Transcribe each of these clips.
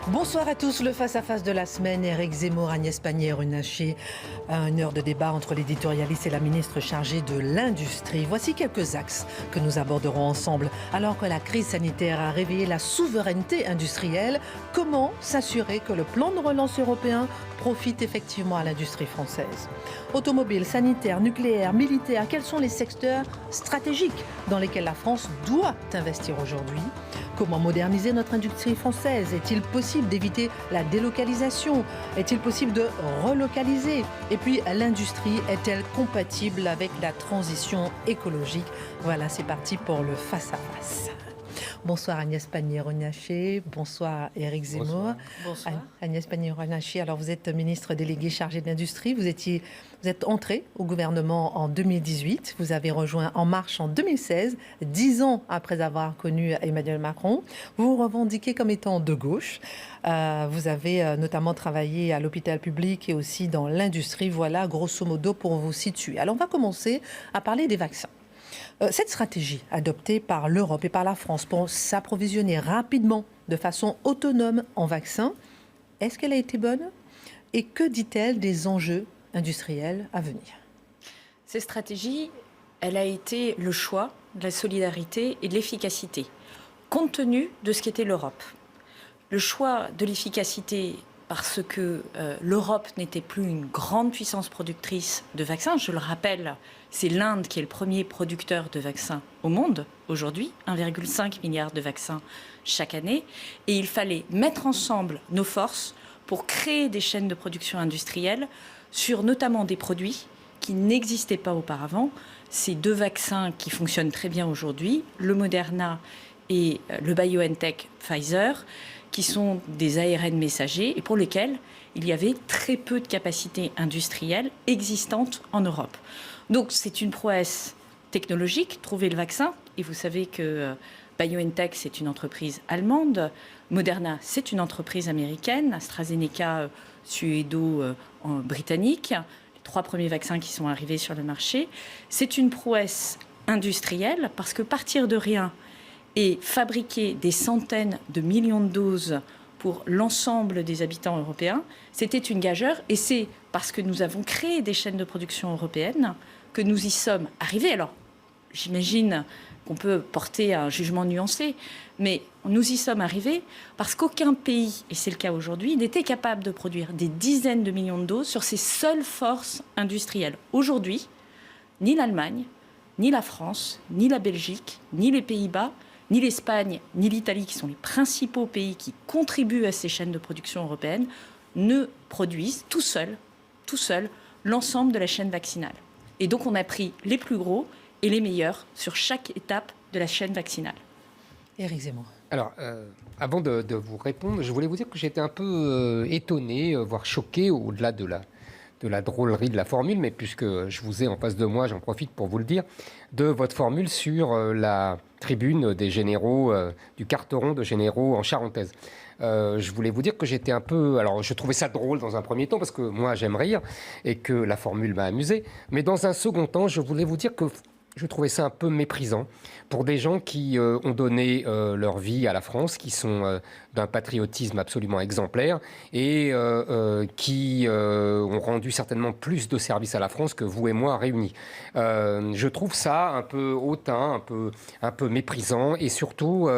Bonsoir à tous, le face-à-face de la semaine, Éric Zemmour, Agnès Pannier-Runacher, une heure de débat entre l'éditorialiste et la ministre chargée de l'Industrie. Voici quelques axes que nous aborderons ensemble. Alors que la crise sanitaire a réveillé la souveraineté industrielle, comment s'assurer que le plan de relance européen profite effectivement à l'industrie française? Automobile, sanitaire, nucléaire, militaire, quels sont les secteurs stratégiques dans lesquels la France doit investir aujourd'hui? Comment moderniser notre industrie française? Est-il possible d'éviter la délocalisation? Est-il possible de relocaliser? Et puis, l'industrie est-elle compatible avec la transition écologique? Voilà, c'est parti pour le face-à-face. Bonsoir Agnès Pannier-Runacher, bonsoir Éric Zemmour. Bonsoir. Agnès Pannier-Runacher, alors vous êtes ministre déléguée chargée de l'industrie, vous êtes entrée au gouvernement en 2018, vous avez rejoint En Marche en 2016, 10 ans après avoir connu Emmanuel Macron. Vous vous revendiquez comme étant de gauche. Vous avez notamment travaillé à l'hôpital public et aussi dans l'industrie. Voilà, grosso modo, pour vous situer. Alors on va commencer à parler des vaccins. Cette stratégie adoptée par l'Europe et par la France pour s'approvisionner rapidement, de façon autonome en vaccins, est-ce qu'elle a été bonne? Et que dit-elle des enjeux industriels à venir? Cette stratégie, elle a été le choix de la solidarité et de l'efficacité, compte tenu de ce qu'était l'Europe. Le choix de l'efficacité parce que l'Europe n'était plus une grande puissance productrice de vaccins. Je le rappelle, c'est l'Inde qui est le premier producteur de vaccins au monde aujourd'hui, 1,5 milliard de vaccins chaque année. Et il fallait mettre ensemble nos forces pour créer des chaînes de production industrielle sur notamment des produits qui n'existaient pas auparavant. Ces deux vaccins qui fonctionnent très bien aujourd'hui, le Moderna et le BioNTech Pfizer, qui sont des ARN messagers et pour lesquels il y avait très peu de capacités industrielles existantes en Europe. Donc c'est une prouesse technologique, trouver le vaccin. Et vous savez que BioNTech, c'est une entreprise allemande. Moderna, c'est une entreprise américaine. AstraZeneca, suédo-britannique. Les 3 premiers vaccins qui sont arrivés sur le marché. C'est une prouesse industrielle parce que partir de rien et fabriquer des centaines de millions de doses pour l'ensemble des habitants européens, c'était une gageure. Et c'est parce que nous avons créé des chaînes de production européennes que nous y sommes arrivés. Alors, j'imagine qu'on peut porter un jugement nuancé, mais nous y sommes arrivés parce qu'aucun pays, et c'est le cas aujourd'hui, n'était capable de produire des dizaines de millions de doses sur ses seules forces industrielles. Aujourd'hui, ni l'Allemagne, ni la France, ni la Belgique, ni les Pays-Bas, ni l'Espagne, ni l'Italie, qui sont les principaux pays qui contribuent à ces chaînes de production européennes, ne produisent tout seuls l'ensemble de la chaîne vaccinale. Et donc on a pris les plus gros et les meilleurs sur chaque étape de la chaîne vaccinale. Éric Zemmour. Alors, avant de vous répondre, je voulais vous dire que j'étais un peu étonné, voire choqué, au-delà de la drôlerie de la formule, mais puisque je vous ai en face de moi, j'en profite pour vous le dire, de votre formule sur la tribune des généraux, du carteron de généraux en charentaise. Je voulais vous dire que j'étais un peu... Alors, je trouvais ça drôle dans un premier temps, parce que moi, j'aime rire, et que la formule m'a amusé. Mais dans un second temps, je voulais vous dire que je trouvais ça un peu méprisant pour des gens qui ont donné leur vie à la France, qui sont d'un patriotisme absolument exemplaire et qui ont rendu certainement plus de services à la France que vous et moi réunis. Je trouve ça un peu hautain, un peu méprisant et surtout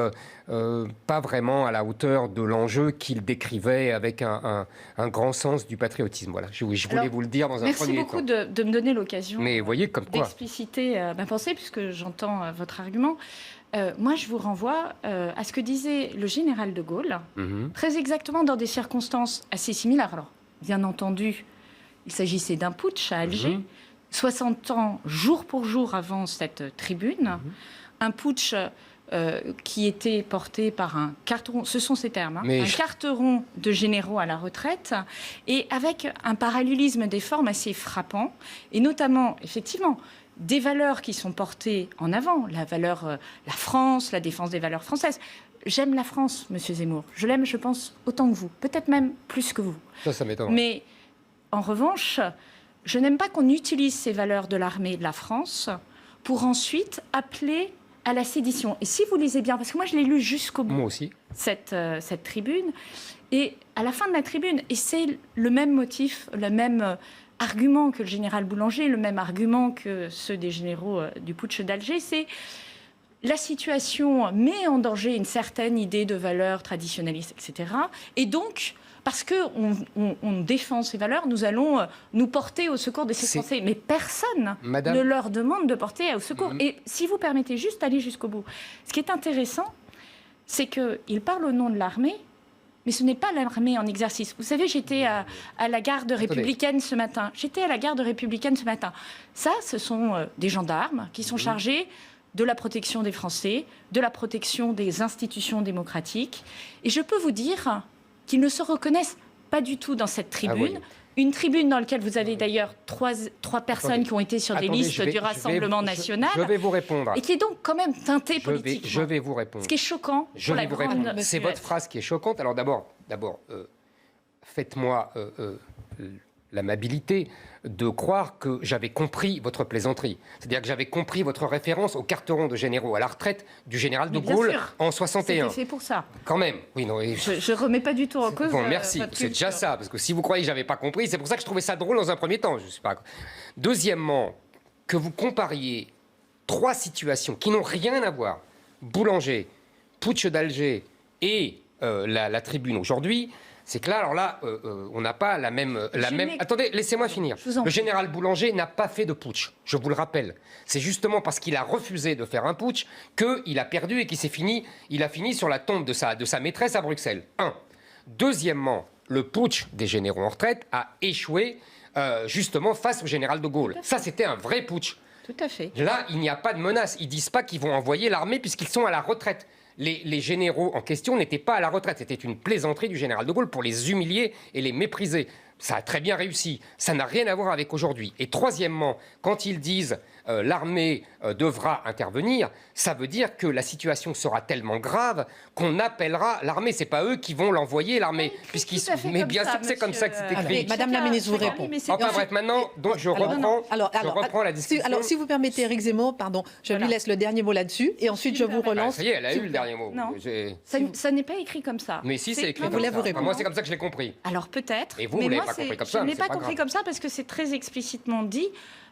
pas vraiment à la hauteur de l'enjeu qu'il décrivait avec un grand sens du patriotisme. Voilà, je voulais vous le dire dans un premier temps. Merci beaucoup de me donner l'occasion d'expliciter ma pensée, puisque j'entends votre argument. Moi, je vous renvoie à ce que disait le général de Gaulle, très exactement dans des circonstances assez similaires. Alors, bien entendu, il s'agissait d'un putsch à Alger, 60 ans, jour pour jour avant cette tribune, un putsch qui était porté par un carteron, ce sont ces termes, un carteron de généraux à la retraite, et avec un parallélisme des formes assez frappant, et notamment, effectivement, des valeurs qui sont portées en avant, la valeur, la France, la défense des valeurs françaises. J'aime la France, Monsieur Zemmour. Je l'aime, je pense, autant que vous. Peut-être même plus que vous. Ça m'étonne. Mais, en revanche, je n'aime pas qu'on utilise ces valeurs de l'armée et de la France pour ensuite appeler à la sédition. Et si vous lisez bien, parce que moi je l'ai lu jusqu'au bout, Moi aussi. cette tribune, et à la fin de la tribune, et c'est le même motif, le même argument que le général Boulanger, le même argument que ceux des généraux du putsch d'Alger, c'est la situation met en danger une certaine idée de valeurs traditionnalistes, etc. Et donc, parce qu'on défend ces valeurs, nous allons nous porter au secours de ces Français. Mais personne ne leur demande de porter au secours. Et si vous permettez juste d'aller jusqu'au bout, ce qui est intéressant, c'est qu'il parle au nom de l'armée, mais ce n'est pas l'armée en exercice. Vous savez, j'étais à la garde républicaine ce matin. Ça, ce sont des gendarmes qui sont chargés de la protection des Français, de la protection des institutions démocratiques. Et je peux vous dire qu'ils ne se reconnaissent pas du tout dans cette tribune. Ah oui. Une tribune dans laquelle vous avez d'ailleurs trois personnes qui ont été sur des listes du Rassemblement national. Je vais vous répondre. Et qui est donc quand même teintée politiquement. Je vais vous répondre. Ce qui est choquant pour la grande... C'est votre phrase qui est choquante. Alors d'abord, faites-moi l'amabilité de croire que j'avais compris votre plaisanterie. C'est-à-dire que j'avais compris votre référence au carteron de généraux à la retraite du général de Gaulle en 61. C'était fait pour ça. Quand même. Oui, non, je ne remets pas du tout en cause. Bon, merci. C'est déjà ça. Parce que si vous croyez que je n'avais pas compris, c'est pour ça que je trouvais ça drôle dans un premier temps. Je sais pas. Deuxièmement, que vous compariez 3 situations qui n'ont rien à voir. Boulanger, putsch d'Alger et la tribune aujourd'hui. C'est que là, alors là, on n'a pas la même... Attendez, laissez-moi finir. Le général Boulanger n'a pas fait de putsch, je vous le rappelle. C'est justement parce qu'il a refusé de faire un putsch qu'il a perdu et qu'il a fini sur la tombe de sa maîtresse à Bruxelles. 1. Deuxièmement, le putsch des généraux en retraite a échoué justement face au général de Gaulle. Ça, c'était un vrai putsch. Tout à fait. Là, il n'y a pas de menace. Ils ne disent pas qu'ils vont envoyer l'armée puisqu'ils sont à la retraite. Les généraux en question n'étaient pas à la retraite. C'était une plaisanterie du général de Gaulle pour les humilier et les mépriser. Ça a très bien réussi. Ça n'a rien à voir avec aujourd'hui. Et troisièmement, quand ils disent l'armée devra intervenir, ça veut dire que la situation sera tellement grave qu'on appellera l'armée. C'est pas eux qui vont l'envoyer, l'armée. Mais bien sûr que c'est comme ça que c'est écrit. Madame la ministre vous répond. Enfin bref, maintenant, donc je reprends la discussion. Alors, si vous permettez, Éric Zemmour, pardon, je lui laisse le dernier mot là-dessus et ensuite je vous relance. Ça y est, elle a eu le dernier mot. Non, ça n'est pas écrit comme ça. Mais si, c'est écrit comme ça. Moi, c'est comme ça que je l'ai compris. Alors peut-être. Et vous ne l'avez pas compris comme ça. Je ne l'ai pas compris comme ça parce que c'est très explicitement dit.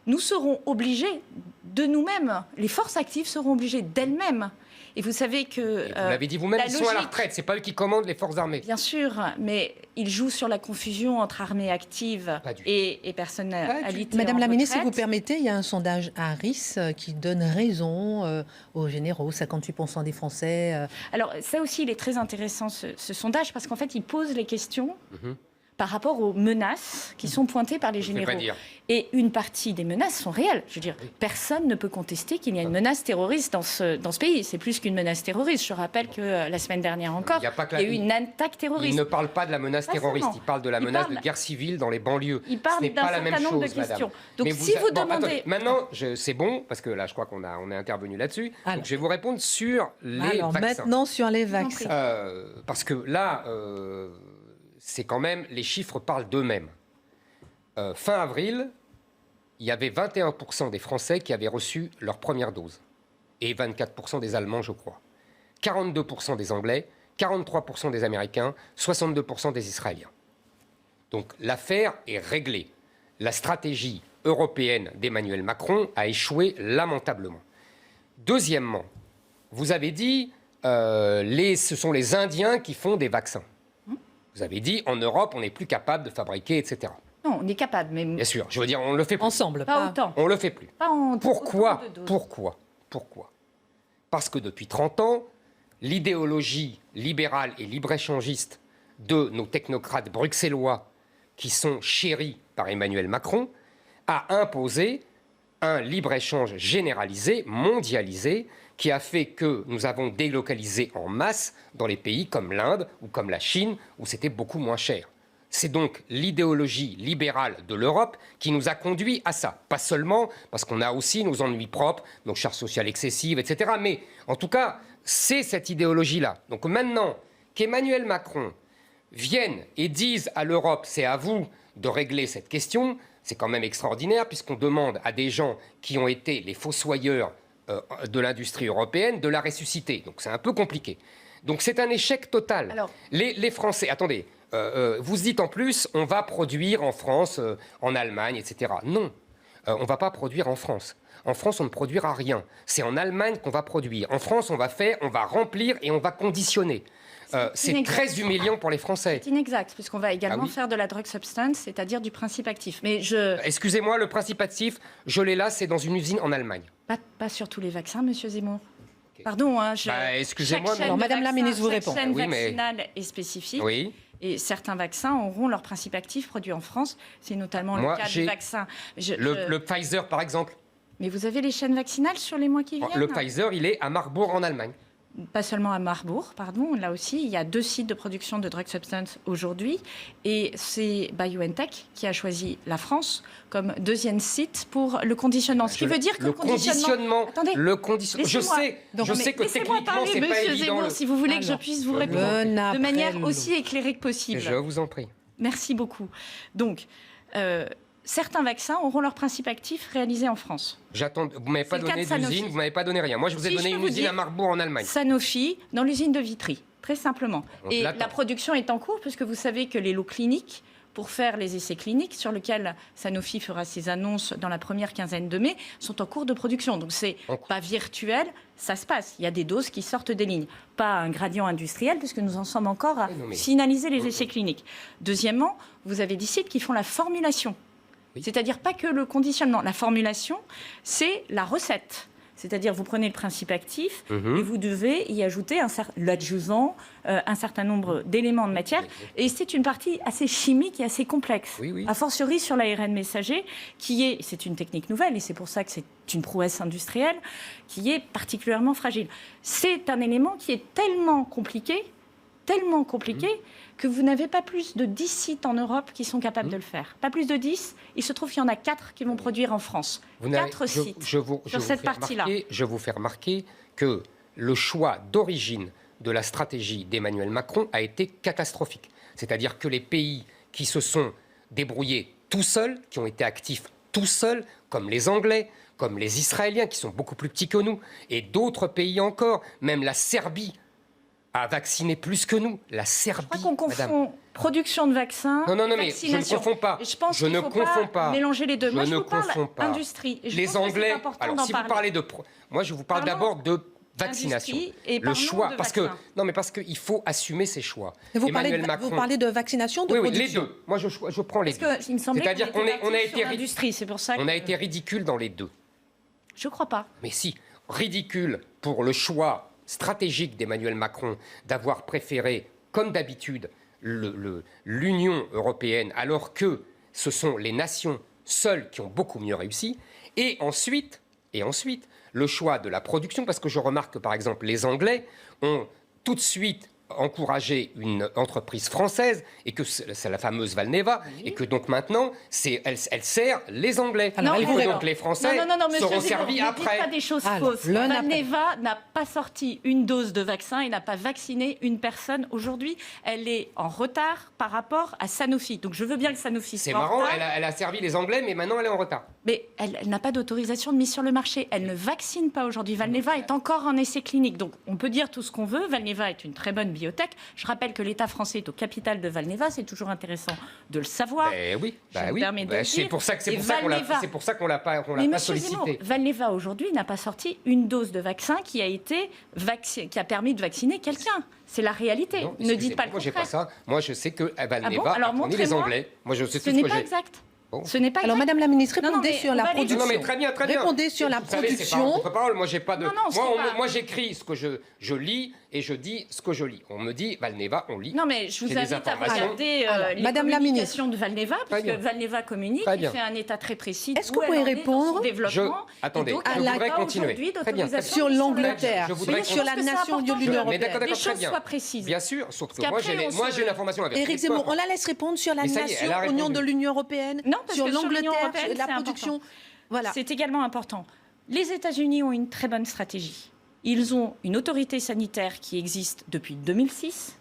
Nous serons obligés de nous-mêmes, les forces actives seront obligées d'elles-mêmes. Et vous savez que... Vous l'avez dit vous-même, ils sont à la retraite. C'est pas eux qui commandent les forces armées. Bien sûr, mais ils jouent sur la confusion entre armées actives et personnalités. Madame la ministre, si vous retraite. permettez, il y a un sondage Harris qui donne raison aux généraux, 58% des Français. Alors ça aussi, il est très intéressant ce sondage parce qu'en fait, il pose les questions par rapport aux menaces qui sont pointées par les généraux. Et une partie des menaces sont réelles. Je veux dire, personne ne peut contester qu'il y a une menace terroriste dans ce pays. C'est plus qu'une menace terroriste. Je rappelle que la semaine dernière encore, il y a eu une attaque terroriste. Il ne parle pas de la menace terroriste, il parle de la menace de guerre civile dans les banlieue. Il parle d'un certain nombre de questions. Donc si vous demandez... Maintenant, c'est bon, parce que là, je crois qu'on est intervenu là-dessus. Donc je vais vous répondre sur les vaccins. Maintenant, sur les vaccins. Parce que là... c'est quand même, les chiffres parlent d'eux-mêmes. Fin avril, il y avait 21% des Français qui avaient reçu leur première dose. Et 24% des Allemands, je crois. 42% des Anglais, 43% des Américains, 62% des Israéliens. Donc l'affaire est réglée. La stratégie européenne d'Emmanuel Macron a échoué lamentablement. Deuxièmement, vous avez dit, ce sont les Indiens qui font des vaccins. Vous avez dit, en Europe, on n'est plus capable de fabriquer, etc. Non, on est capable, mais... Bien sûr, je veux dire, on ne le fait plus. Ensemble. Pas autant. On ne le fait plus. Pas en Pourquoi autant de doses. Pourquoi Parce que depuis 30 ans, l'idéologie libérale et libre-échangiste de nos technocrates bruxellois, qui sont chéris par Emmanuel Macron, a imposé un libre-échange généralisé, mondialisé, qui a fait que nous avons délocalisé en masse dans les pays comme l'Inde ou comme la Chine, où c'était beaucoup moins cher. C'est donc l'idéologie libérale de l'Europe qui nous a conduit à ça. Pas seulement parce qu'on a aussi nos ennuis propres, nos charges sociales excessives, etc. Mais en tout cas, c'est cette idéologie-là. Donc maintenant qu'Emmanuel Macron vienne et dise à l'Europe, c'est à vous de régler cette question, c'est quand même extraordinaire puisqu'on demande à des gens qui ont été les fossoyeurs de l'industrie européenne de la ressusciter. Donc c'est un peu compliqué. Donc c'est un échec total. Alors, les Français, attendez, vous dites en plus, on va produire en France, en Allemagne, etc. Non, on ne va pas produire en France. En France, on ne produira rien. C'est en Allemagne qu'on va produire. En France, on va remplir et on va conditionner. C'est très humiliant pour les Français. C'est inexact, puisqu'on va également faire de la drug substance, c'est-à-dire du principe actif. Mais Excusez-moi, le principe actif, je l'ai là, c'est dans une usine en Allemagne. Pas sur tous les vaccins, monsieur Zemmour. Pardon, excusez-moi. Alors, Madame la ministre vous répond. Chaque chaîne vaccinale est spécifique. Oui. Et certains vaccins auront leur principe actif produit en France. C'est notamment le cas du vaccin. Le Pfizer, par exemple. Mais vous avez les chaînes vaccinales sur les mois qui viennent? Le Pfizer, il est à Marbourg, en Allemagne. Pas seulement à Marbourg, pardon. Là aussi, il y a 2 sites de production de drug substance aujourd'hui. Et c'est BioNTech qui a choisi la France comme 2e site pour le conditionnement. Ce qui veut dire que le conditionnement... Attendez, je sais que techniquement, c'est pas évident. Zemmour, si vous voulez que je puisse vous répondre de manière aussi éclairée que possible. Je vous en prie. Merci beaucoup. Donc... certains vaccins auront leur principe actif réalisé en France. J'attends. Vous m'avez pas donné d'usine, vous m'avez pas donné rien. Moi, je vous ai donné une usine à Marbourg en Allemagne. Sanofi, dans l'usine de Vitry, très simplement. Donc, et la production est en cours, puisque vous savez que les lots cliniques, pour faire les essais cliniques, sur lesquels Sanofi fera ses annonces dans la première quinzaine de mai, sont en cours de production. Donc, c'est pas virtuel, ça se passe. Il y a des doses qui sortent des lignes. Pas un gradient industriel, puisque nous en sommes encore à finaliser les essais cliniques. Deuxièmement, vous avez des sites qui font la formulation. C'est-à-dire pas que le conditionnement. La formulation, c'est la recette. C'est-à-dire vous prenez le principe actif et vous devez y ajouter l'adjuvant, un certain nombre d'éléments de matière. Et c'est une partie assez chimique et assez complexe. A fortiori sur l'ARN messager, c'est une technique nouvelle et c'est pour ça que c'est une prouesse industrielle, qui est particulièrement fragile. C'est un élément qui est tellement compliqué que vous n'avez pas plus de 10 sites en Europe qui sont capables de le faire. Pas plus de 10. Il se trouve qu'il y en a 4 qui vont produire en France. 4 sites sur cette partie-là. Je vous fais remarquer que le choix d'origine de la stratégie d'Emmanuel Macron a été catastrophique. C'est-à-dire que les pays qui se sont débrouillés tout seuls, qui ont été actifs tout seuls, comme les Anglais, comme les Israéliens, qui sont beaucoup plus petits que nous, et d'autres pays encore, même la Serbie, a vacciné plus que nous. La Serbie, je crois qu'on confond production de vaccins, non, mais je ne confonds pas. Et je pense qu'il ne faut pas mélanger les deux. Moi, je vous parle industrie. Et les Anglais, alors si vous parlez de... Moi, je vous parle d'abord de vaccination. Le choix, parce qu'il faut assumer ses choix. Vous parlez de vaccination, de production. Oui, les deux. Moi, je prends les deux. C'est-à-dire qu'on a été industrie, c'est pour ça. On a été ridicule dans les deux. Je crois pas. Mais si, ridicule pour le choix stratégique d'Emmanuel Macron d'avoir préféré, comme d'habitude, l'Union européenne, alors que ce sont les nations seules qui ont beaucoup mieux réussi. Et ensuite, le choix de la production, parce que je remarque que, par exemple, les Anglais ont tout de suite encouragé une entreprise française, et que c'est la fameuse Valneva, et que donc maintenant, elle sert les Anglais. Donc les Français seront servis après. Ne dites pas des choses fausses. Valneva n'a pas sorti une dose de vaccin et n'a pas vacciné une personne aujourd'hui. Elle est en retard par rapport à Sanofi. Donc je veux bien que Sanofi soit en retard. C'est marrant, elle a servi les Anglais, mais maintenant elle est en retard. Mais elle n'a pas d'autorisation de mise sur le marché. Elle ne vaccine pas aujourd'hui. Valneva est encore en essai clinique. Donc on peut dire tout ce qu'on veut. Valneva est une très bonne biotech. Je rappelle que l'État français est au capital de Valneva. C'est toujours intéressant de le savoir. C'est pour ça qu'on l'a pas sollicité. Valneva aujourd'hui n'a pas sorti une dose de vaccin qui a permis de vacciner quelqu'un. C'est la réalité. Non, ne dites pas le contraire. Moi, j'ai pas ça. Moi, je sais que Valneva a fourni les Anglais. Moi, je sais tout ce que j'ai. Ce n'est pas exact. Bon. Ce n'est pas Alors, exact. Madame la ministre, répondez sur la production. Non, mais très bien. Répondez sur la production. Moi, j'ai pas de. Moi, j'écris ce que je lis et je dis ce que je lis. On me dit Valneva, on lit. Non, mais je vous invite à regarder les communications de Valneva, puisque Valneva communique, il fait un état très précis. Est-ce que vous pouvez répondre Attendez, je voudrais continuer. Très bien. Sur l'Angleterre, sur la nation de l'Union européenne. Les choses soient précises. Bien sûr, sauf que moi, j'ai l'information avec. Éric Zemmour, on la laisse répondre sur la nation union de l'Union européenne, sur l'Angleterre, la production. Voilà. C'est également important. Les États-Unis ont une très bonne stratégie. Ils ont une autorité sanitaire qui existe depuis 2006.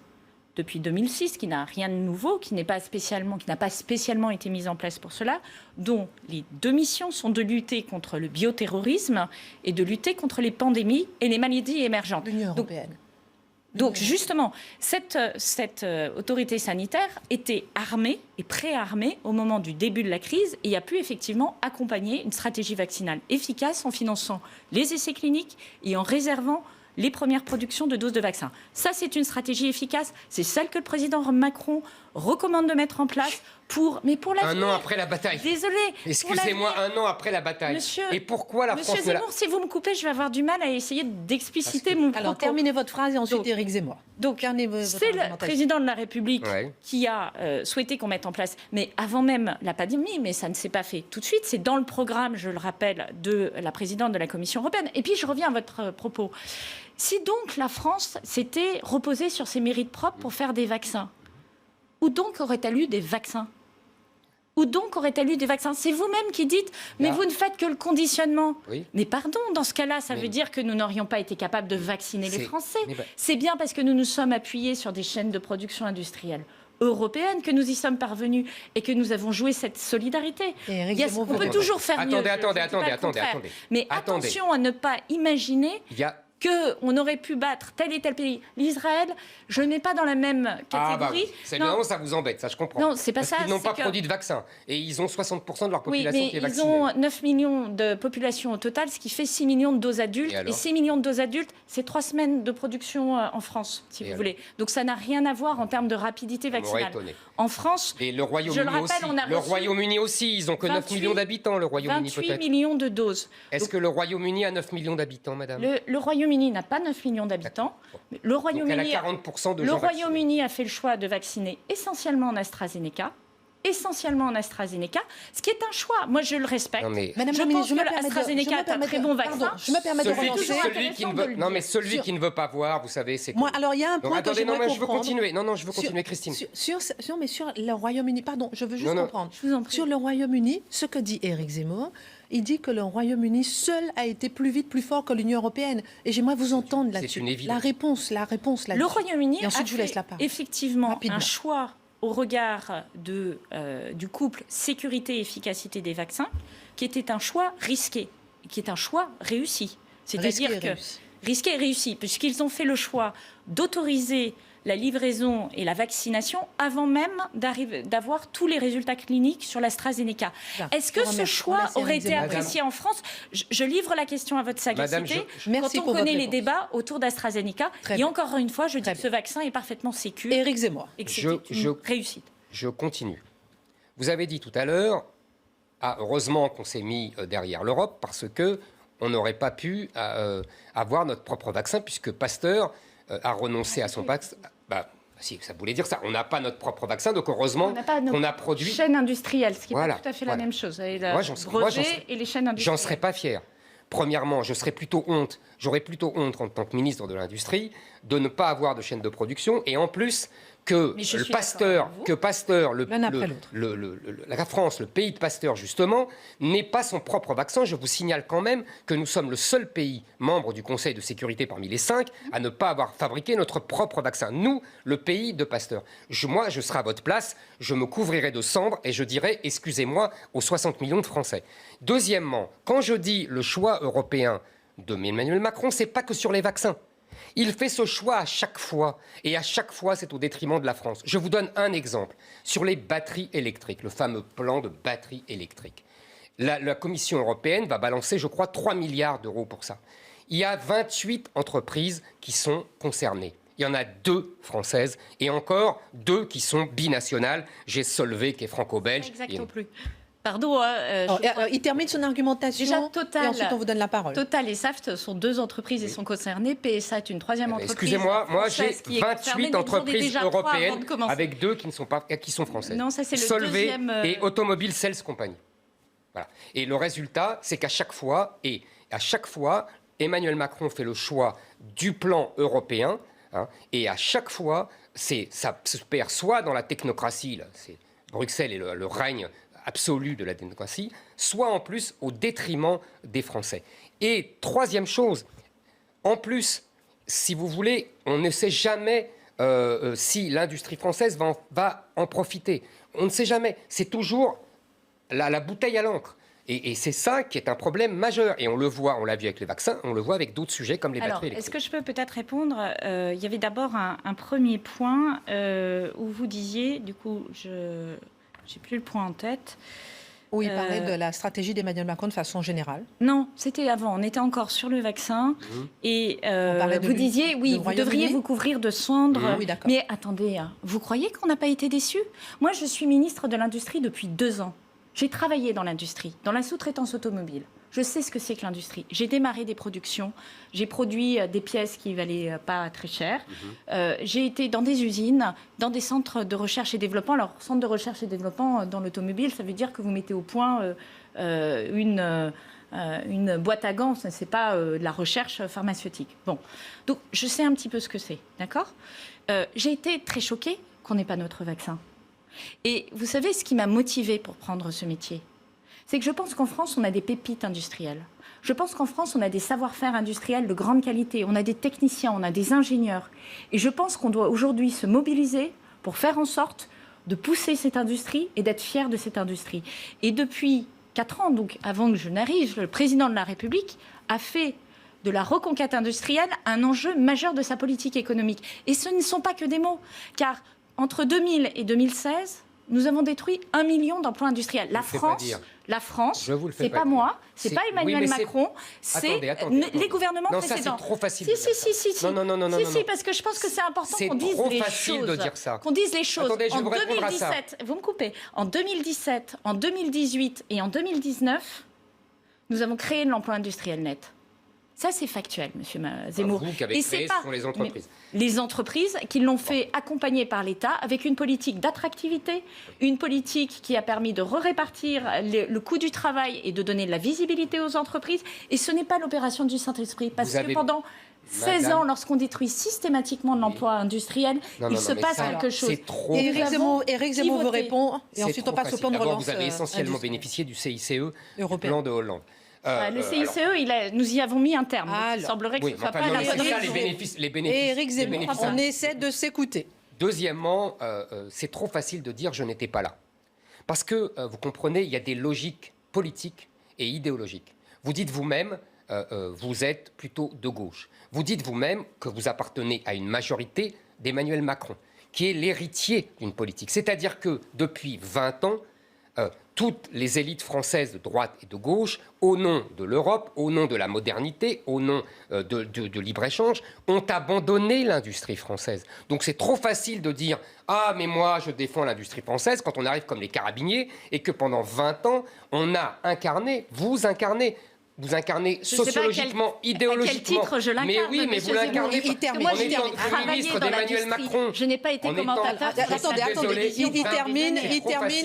depuis 2006, qui n'a rien de nouveau, qui n'a pas spécialement été mise en place pour cela, dont les 2 missions sont de lutter contre le bioterrorisme et de lutter contre les pandémies et les maladies émergentes. L'Union européenne. Donc justement, cette autorité sanitaire était armée et préarmée au moment du début de la crise et a pu effectivement accompagner une stratégie vaccinale efficace en finançant les essais cliniques et en réservant les premières productions de doses de vaccins. Ça, c'est une stratégie efficace. C'est celle que le président Macron recommande de mettre en place pour l'avenir. 1 an après la bataille. Désolé. Excusez-moi, 1 an après la bataille. Monsieur, et pourquoi la France Monsieur Zemmour, si vous me coupez, je vais avoir du mal à essayer d'expliciter mon propos. Alors, terminez votre phrase et ensuite Éric Zemmour. Donc, c'est le président de la République qui a souhaité qu'on mette en place, mais avant même la pandémie, mais ça ne s'est pas fait tout de suite. C'est dans le programme, je le rappelle, de la présidente de la Commission européenne. Et puis, je reviens à votre propos. Si donc la France s'était reposée sur ses mérites propres pour faire des vaccins, où donc aurait-elle eu des vaccins ? Où donc aurait-elle eu des vaccins ? C'est vous-même qui dites, mais vous ne faites que le conditionnement. Oui. Mais pardon, dans ce cas-là, ça veut dire que nous n'aurions pas été capables de vacciner les Français. C'est bien parce que nous nous sommes appuyés sur des chaînes de production industrielle européennes que nous y sommes parvenus et que nous avons joué cette solidarité. On peut toujours faire mieux. Attendez. Mais attention à ne pas imaginer qu'on aurait pu battre tel et tel pays. L'Israël, je ne mets pas dans la même catégorie. Non, ça vous embête, ça je comprends. Non, c'est pas ça. Ils n'ont pas produit de vaccin. Et ils ont 60% de leur population qui est vaccinée. Ils ont 9 millions de population au total, ce qui fait 6 millions de doses adultes. Et 6 millions de doses adultes, c'est 3 semaines de production en France, si vous voulez. Donc ça n'a rien à voir en termes de rapidité vaccinale. En France, et le Royaume-Uni aussi, ils n'ont que 9 millions d'habitants, le Royaume-Uni peut-être. 28 millions de doses. Est-ce que le Royaume-Uni a 9 millions d'habitants, madame ? Le Royaume-Uni n'a pas 9 millions d'habitants. Le Royaume-Uni a fait le choix de vacciner essentiellement en AstraZeneca. Ce qui est un choix. Moi, je le respecte. Madame la ministre, AstraZeneca est un très bon vaccin. Je me permets de relancer. Celui qui ne veut pas voir, vous savez, c'est... Moi, alors, il y a un point que j'aimerais comprendre. Je veux continuer. Je veux continuer, Christine. Sur le Royaume-Uni, pardon, je veux juste comprendre. Je vous en prie. Sur le Royaume-Uni, ce que dit Éric Zemmour, il dit que le Royaume-Uni seul a été plus vite, plus fort que l'Union européenne. Et j'aimerais vous entendre là-dessus. C'est une évidence. La réponse là-dessus. Le Royaume-Uni a fait effectivement un choix au regard du couple sécurité-efficacité des vaccins, qui était un choix risqué, qui est un choix réussi. C'est-à-dire que risqué et réussi, puisqu'ils ont fait le choix d'autoriser la livraison et la vaccination avant même d'avoir tous les résultats cliniques sur l'AstraZeneca. Est-ce que ce choix aurait été apprécié en France ? Je livre la question à votre sagacité. Quand on connaît les débats autour d'AstraZeneca, et encore une fois, je dis que ce vaccin est parfaitement sécure. Éric Zemmour. Et que c'était une réussite. Je continue. Vous avez dit tout à l'heure, heureusement qu'on s'est mis derrière l'Europe, parce qu'on n'aurait pas pu avoir notre propre vaccin, puisque Pasteur a renoncé à son vaccin. Si, ça voulait dire ça. On n'a pas notre propre vaccin, donc heureusement qu'on a produit... chaîne industrielle, ce qui n'est pas tout à fait la même chose. Et et les chaînes industrielles. J'en serais pas fier. Premièrement, j'aurais plutôt honte en tant que ministre de l'Industrie de ne pas avoir de chaîne de production, et en plus que Pasteur, la France, le pays de Pasteur justement, n'ait pas son propre vaccin. Je vous signale quand même que nous sommes le seul pays membre du Conseil de sécurité parmi les 5 à ne pas avoir fabriqué notre propre vaccin. Nous, le pays de Pasteur. Moi, je serai à votre place, je me couvrirai de cendres et je dirai excusez-moi aux 60 millions de Français. Deuxièmement, quand je dis le choix européen de Emmanuel Macron, c'est pas que sur les vaccins. Il fait ce choix à chaque fois, et à chaque fois, c'est au détriment de la France. Je vous donne un exemple. Sur les batteries électriques, le fameux plan de batteries électriques. La Commission européenne va balancer, je crois, 3 milliards d'euros pour ça. Il y a 28 entreprises qui sont concernées. Il y en a 2 françaises, et encore 2 qui sont binationales. J'ai Solvay, qui est franco-belge. Exactement plus. Pardon. Il termine son argumentation. Déjà, Total, et ensuite on vous donne la parole. Total et Saft sont 2 entreprises et sont concernées. PSA est une 3e entreprise. Excusez-moi, moi j'ai 28 entreprises européennes avec 2 qui sont françaises. Non, ça c'est le Solvay deuxième. Et Automobile Sales Company. Voilà. Et le résultat, c'est qu'à chaque fois, Emmanuel Macron fait le choix du plan européen, et à chaque fois, ça se perd soit dans la technocratie, là, Bruxelles est le règne absolue de la démocratie, soit en plus au détriment des Français. Et troisième chose, en plus, si vous voulez, on ne sait jamais si l'industrie française va en profiter. On ne sait jamais. C'est toujours la bouteille à l'encre. Et c'est ça qui est un problème majeur. Et on le voit, on l'a vu avec les vaccins, on le voit avec d'autres sujets comme les batteries électriques. Est-ce que je peux peut-être répondre Il y avait d'abord un premier point où vous disiez, du coup, je n'ai plus le point en tête. Où il parlait de la stratégie d'Emmanuel Macron de façon générale. Non, c'était avant. On était encore sur le vaccin. Et vous disiez, oui, vous devriez vous couvrir de cendres. Oui, d'accord. Mais attendez, vous croyez qu'on n'a pas été déçus? Moi, je suis ministre de l'Industrie depuis 2 ans. J'ai travaillé dans l'industrie, dans la sous-traitance automobile. Je sais ce que c'est que l'industrie. J'ai démarré des productions. J'ai produit des pièces qui valaient pas très cher. J'ai été dans des usines, dans des centres de recherche et développement. Alors, centre de recherche et développement dans l'automobile, ça veut dire que vous mettez au point une boîte à gants. Ce n'est pas de la recherche pharmaceutique. Bon, donc je sais un petit peu ce que c'est, d'accord ? J'ai été très choquée qu'on n'ait pas notre vaccin. Et vous savez ce qui m'a motivée pour prendre ce métier ? C'est que je pense qu'en France, on a des pépites industrielles. Je pense qu'en France, on a des savoir-faire industriels de grande qualité. On a des techniciens, on a des ingénieurs. Et je pense qu'on doit aujourd'hui se mobiliser pour faire en sorte de pousser cette industrie et d'être fiers de cette industrie. Et depuis 4 ans, donc avant que je n'arrive, le président de la République a fait de la reconquête industrielle un enjeu majeur de sa politique économique. Et ce ne sont pas que des mots, car entre 2000 et 2016, nous avons détruit 1 million d'emplois industriels. La France, c'est pas moi, c'est pas Emmanuel Macron, c'est les gouvernements précédents. Non, ça c'est trop facile. Si. Non. Si, parce que je pense que c'est important qu'on dise les choses. C'est trop facile de dire ça. Qu'on dise les choses. Attendez, je vais vous répondre à ça. Vous me coupez. En 2017, en 2018 et en 2019, nous avons créé l'emploi industriel net. Ça, c'est factuel, monsieur Zemmour. Vous qui avez créé, ce sont les entreprises. Les entreprises qui l'ont fait accompagner par l'État avec une politique d'attractivité, une politique qui a permis de répartir le coût du travail et de donner de la visibilité aux entreprises. Et ce n'est pas l'opération du Saint-Esprit. Parce que pendant 16 ans, lorsqu'on détruit systématiquement l'emploi industriel, il se passe quelque chose. C'est trop. Éric Zemmour vous répond. Et ensuite, on passe au plan de relance. Vous avez essentiellement bénéficié du CICE, du plan de Hollande. Le CICE, nous y avons mis un terme. Il semblerait que ce ne soit pas la bonne les bénéfices. Et Éric Zemmour, on essaie de s'écouter. Deuxièmement, c'est trop facile de dire « je n'étais pas là ». Parce que, vous comprenez, il y a des logiques politiques et idéologiques. Vous dites vous-même, vous êtes plutôt de gauche. Vous dites vous-même que vous appartenez à une majorité d'Emmanuel Macron, qui est l'héritier d'une politique. C'est-à-dire que, depuis 20 ans, toutes les élites françaises de droite et de gauche, au nom de l'Europe, au nom de la modernité, au nom de libre-échange, ont abandonné l'industrie française. Donc c'est trop facile de dire « Ah, mais moi, je défends l'industrie française » quand on arrive comme les carabiniers et que pendant 20 ans, on a incarné, vous incarnez sociologiquement, idéologiquement. À quel titre je l'incarne, mais oui, mais vous l'incarnez moi, en étant Premier ministre d'Emmanuel Macron. Je n'ai pas été commentateur. Attendez, il termine,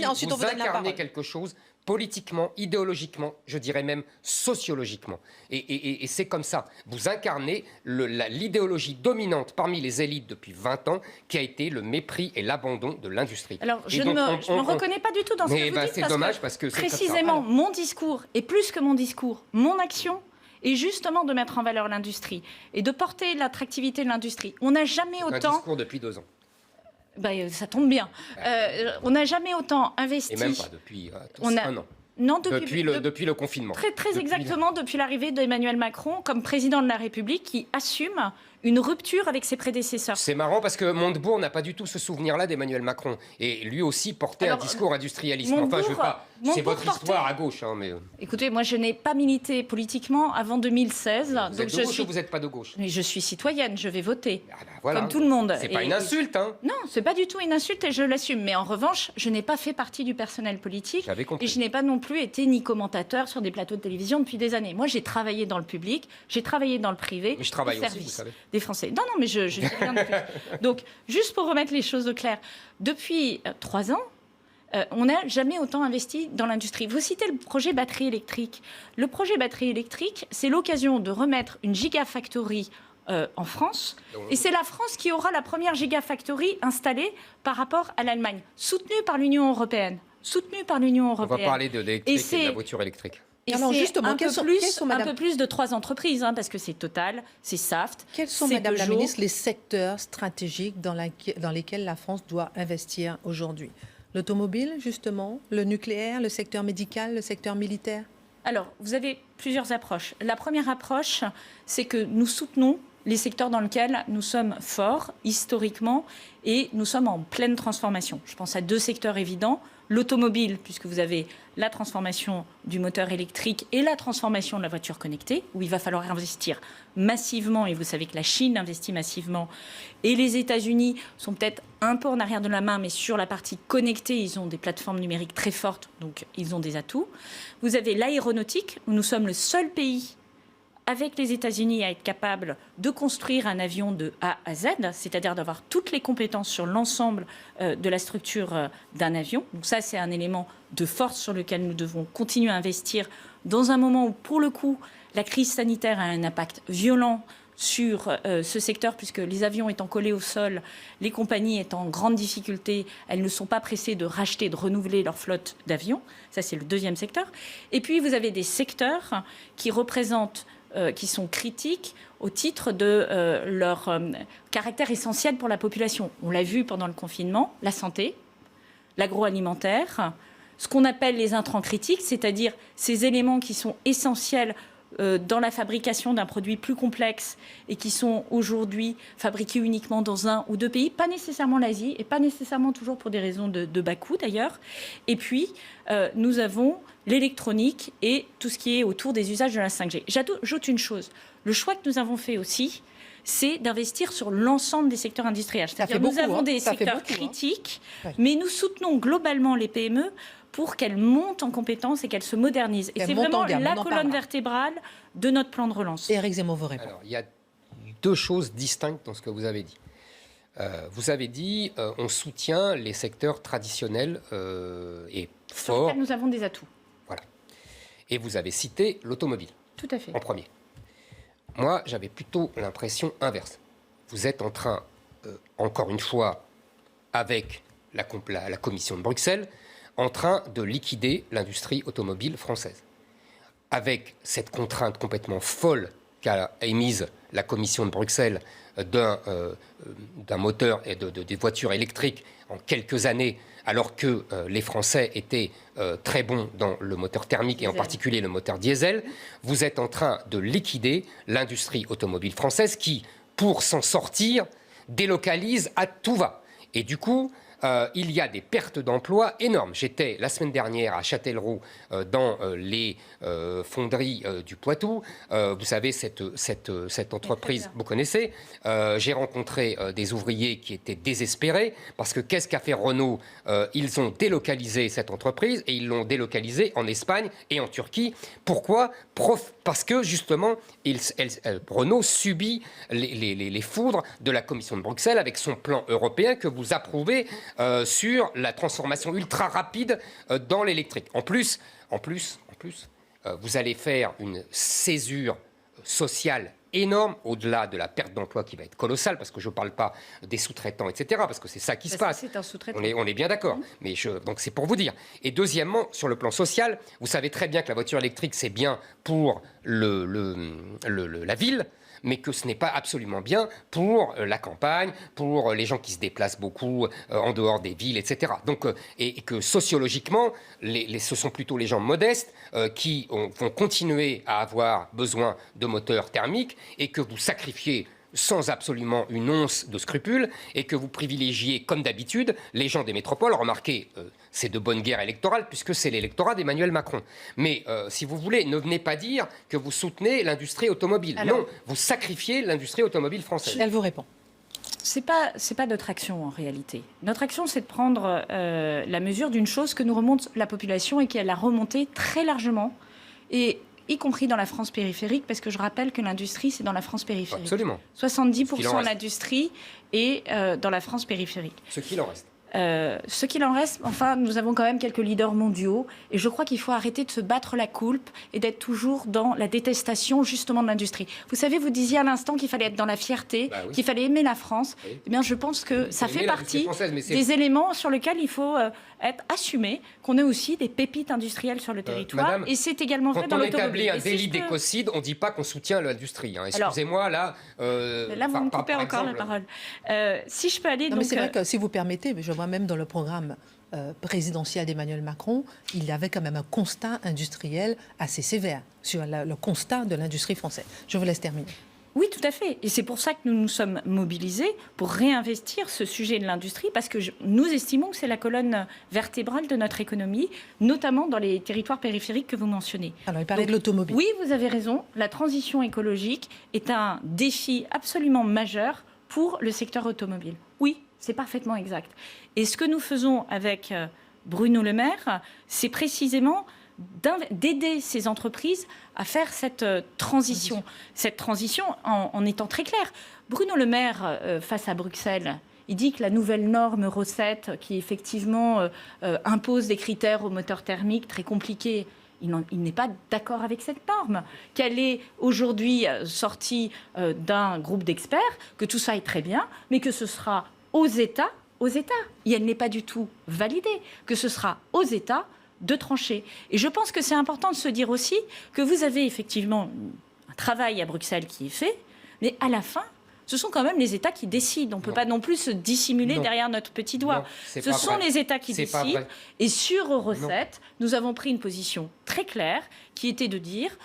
ensuite on vous donne la parole. Vous incarnez quelque chose politiquement, idéologiquement, je dirais même sociologiquement. Et c'est comme ça. Vous incarnez l'idéologie dominante parmi les élites depuis 20 ans, qui a été le mépris et l'abandon de l'industrie. Alors, je ne me reconnais pas du tout dans ce que vous dites. C'est dommage parce que c'est précisément mon discours, et plus que mon discours, mon action, est justement de mettre en valeur l'industrie et de porter l'attractivité de l'industrie. On n'a jamais autant... Un discours depuis 2 ans. Ça tombe bien. On n'a jamais autant investi... Et même pas depuis 1 an. Non, depuis le confinement. Très exactement, depuis l'arrivée d'Emmanuel Macron comme président de la République qui assume une rupture avec ses prédécesseurs. C'est marrant parce que Montebourg n'a pas du tout ce souvenir-là d'Emmanuel Macron. Et lui aussi portait un discours industrialiste. Enfin, je veux pas... C'est votre histoire à gauche. Mais... Écoutez, moi, je n'ai pas milité politiquement avant 2016. Vous êtes de gauche ou vous n'êtes pas de gauche? Mais je suis citoyenne, je vais voter. Voilà. Comme tout le monde. C'est pas une insulte, hein? Non, c'est pas du tout une insulte et je l'assume. Mais en revanche, je n'ai pas fait partie du personnel politique. J'avais compris. Et je n'ai pas non plus été ni commentateur sur des plateaux de télévision depuis des années. Moi, j'ai travaillé dans le public, j'ai travaillé dans le privé. Mais je travaille aussi, vous savez. Des Français. Non, mais je dis rien de plus. Donc, juste pour remettre les choses au clair, depuis 3 ans, on n'a jamais autant investi dans l'industrie. Vous citez le projet batterie électrique. Le projet batterie électrique, c'est l'occasion de remettre une gigafactory en France. Et c'est la France qui aura la première gigafactory installée par rapport à l'Allemagne, soutenue par l'Union européenne. On va parler de l'électrique et de la voiture électrique. Et alors c'est justement, un peu plus de 3 entreprises, parce que c'est Total, c'est Saft. Quels sont, Madame la Ministre, les secteurs stratégiques dans lesquels la France doit investir aujourd'hui? L'automobile, justement, le nucléaire, le secteur médical, le secteur militaire? Alors, vous avez plusieurs approches. La première approche, c'est que nous soutenons les secteurs dans lesquels nous sommes forts historiquement et nous sommes en pleine transformation. Je pense à 2 secteurs évidents. L'automobile, puisque vous avez la transformation du moteur électrique et la transformation de la voiture connectée, où il va falloir investir massivement, et vous savez que la Chine investit massivement, et les États-Unis sont peut-être un peu en arrière de la main, mais sur la partie connectée, ils ont des plateformes numériques très fortes, donc ils ont des atouts. Vous avez l'aéronautique, où nous sommes le seul pays avec les États-Unis à être capable de construire un avion de A à Z, c'est-à-dire d'avoir toutes les compétences sur l'ensemble de la structure d'un avion. Donc ça, c'est un élément de force sur lequel nous devons continuer à investir dans un moment où, pour le coup, la crise sanitaire a un impact violent sur ce secteur, puisque les avions étant collés au sol, les compagnies étant en grande difficulté, elles ne sont pas pressées de racheter, de renouveler leur flotte d'avions. Ça, c'est le deuxième secteur. Et puis, vous avez des secteurs qui représentent qui sont critiques au titre de leur caractère essentiel pour la population. On l'a vu pendant le confinement, la santé, l'agroalimentaire, ce qu'on appelle les intrants critiques, c'est-à-dire ces éléments qui sont essentiels dans la fabrication d'un produit plus complexe et qui sont aujourd'hui fabriqués uniquement dans 1 ou 2 pays, pas nécessairement l'Asie et pas nécessairement toujours pour des raisons de bas coût d'ailleurs. Et puis, nous avons l'électronique et tout ce qui est autour des usages de la 5G. J'ajoute une chose, le choix que nous avons fait aussi, c'est d'investir sur l'ensemble des secteurs industriels. C'est-à-dire que nous avons des secteurs critiques, mais nous soutenons globalement les PME pour qu'elles montent en compétences et qu'elles se modernisent. Et c'est vraiment la colonne vertébrale de notre plan de relance. Éric Zemmour vous répond. Alors, il y a 2 choses distinctes dans ce que vous avez dit. Vous avez dit on soutient les secteurs traditionnels et forts. Sur lesquels nous avons des atouts. Voilà. Et vous avez cité l'automobile. Tout à fait. En premier. Moi, j'avais plutôt l'impression inverse. Vous êtes en train, encore une fois, avec la Commission de Bruxelles, en train de liquider l'industrie automobile française. Avec cette contrainte complètement folle qu'a émise la Commission de Bruxelles d'un moteur et des voitures électriques en quelques années, alors que les Français étaient très bons dans le moteur thermique et en particulier le moteur diesel, vous êtes en train de liquider l'industrie automobile française qui, pour s'en sortir, délocalise à tout va. Et du coup, il y a des pertes d'emplois énormes. J'étais la semaine dernière à Châtellerault dans les fonderies du Poitou. Vous savez, cette entreprise, vous connaissez. J'ai rencontré des ouvriers qui étaient désespérés parce que qu'est-ce qu'a fait Renault? Ils ont délocalisé cette entreprise et ils l'ont délocalisée en Espagne et en Turquie. Pourquoi? Parce que justement, Renault subit les foudres de la Commission de Bruxelles avec son plan européen que vous approuvez sur la transformation ultra rapide dans l'électrique. En plus, vous allez faire une césure sociale énorme, au-delà de la perte d'emploi qui va être colossale, parce que je ne parle pas des sous-traitants, etc., parce que c'est ça qui se passe. C'est un sous-traitant. On est bien d'accord, mais donc c'est pour vous dire. Et deuxièmement, sur le plan social, vous savez très bien que la voiture électrique, c'est bien pour la ville, mais que ce n'est pas absolument bien pour la campagne, pour les gens qui se déplacent beaucoup en dehors des villes, etc. Donc, et que sociologiquement, ce sont plutôt les gens modestes qui vont continuer à avoir besoin de moteurs thermiques et que vous sacrifiez sans absolument une once de scrupule et que vous privilégiez, comme d'habitude, les gens des métropoles. Remarquez, c'est de bonne guerre électorale puisque c'est l'électorat d'Emmanuel Macron. Mais si vous voulez, ne venez pas dire que vous soutenez l'industrie automobile. Alors, non, vous sacrifiez l'industrie automobile française. Elle vous répond. C'est pas notre action en réalité. Notre action, c'est de prendre la mesure d'une chose que nous remonte la population et qu'elle a remonté très largement, et y compris dans la France périphérique, parce que je rappelle que l'industrie, c'est dans la France périphérique. Absolument. 70% de l'industrie est dans la France périphérique. Ce qu'il en reste. Ce qu'il en reste, enfin, nous avons quand même quelques leaders mondiaux et je crois qu'il faut arrêter de se battre la coulpe et d'être toujours dans la détestation justement de l'industrie. Vous savez, vous disiez à l'instant qu'il fallait être dans la fierté, qu'il fallait aimer la France. Oui. Eh bien, je pense que ça fait partie des éléments sur lesquels il faut être assumé, qu'on ait aussi des pépites industrielles sur le territoire. Madame, et c'est également vrai dans l'automobile. Quand on établit un délit d'écocide, on ne dit pas qu'on soutient l'industrie. Hein. Excusez-moi, là... là, vous me coupez encore la parole. Si je peux aller... Non, donc, mais c'est vrai que, si vous permettez, je vois même dans le programme présidentiel d'Emmanuel Macron, il y avait quand même un constat industriel assez sévère sur le constat de l'industrie française. Je vous laisse terminer. Oui, tout à fait. Et c'est pour ça que nous nous sommes mobilisés pour réinvestir ce sujet de l'industrie, parce que nous estimons que c'est la colonne vertébrale de notre économie, notamment dans les territoires périphériques que vous mentionnez. Alors, il parlait de l'automobile. Oui, vous avez raison. La transition écologique est un défi absolument majeur pour le secteur automobile. Oui, c'est parfaitement exact. Et ce que nous faisons avec Bruno Le Maire, c'est précisément d'aider ces entreprises à faire cette transition. Cette transition en étant très clair. Bruno Le Maire, face à Bruxelles, il dit que la nouvelle norme Euro 7, qui effectivement impose des critères aux moteurs thermiques très compliqués, il n'est pas d'accord avec cette norme, qu'elle est aujourd'hui sortie d'un groupe d'experts, que tout ça est très bien, mais que ce sera aux États, et elle n'est pas du tout validée, que ce sera aux États de trancher. Et je pense que c'est important de se dire aussi que vous avez effectivement un travail à Bruxelles qui est fait, mais à la fin, ce sont quand même les États qui décident. On ne peut pas non plus se dissimuler derrière notre petit doigt. Ce sont les États qui décident. Et sur Euro 7, nous avons pris une position très claire qui était de dire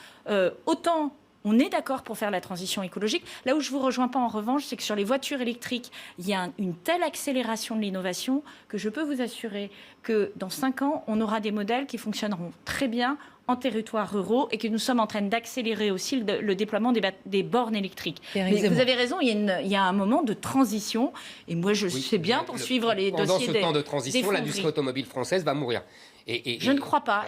autant on est d'accord pour faire la transition écologique. Là où je ne vous rejoins pas en revanche, c'est que sur les voitures électriques, il y a une telle accélération de l'innovation que je peux vous assurer que dans 5 ans, on aura des modèles qui fonctionneront très bien en territoire ruraux et que nous sommes en train d'accélérer aussi le déploiement des bornes électriques. Mais vous avez raison, il y a un moment de transition et moi je sais bien poursuivre les dossiers Pendant ce temps de transition, l'industrie automobile française va mourir. Je ne crois pas.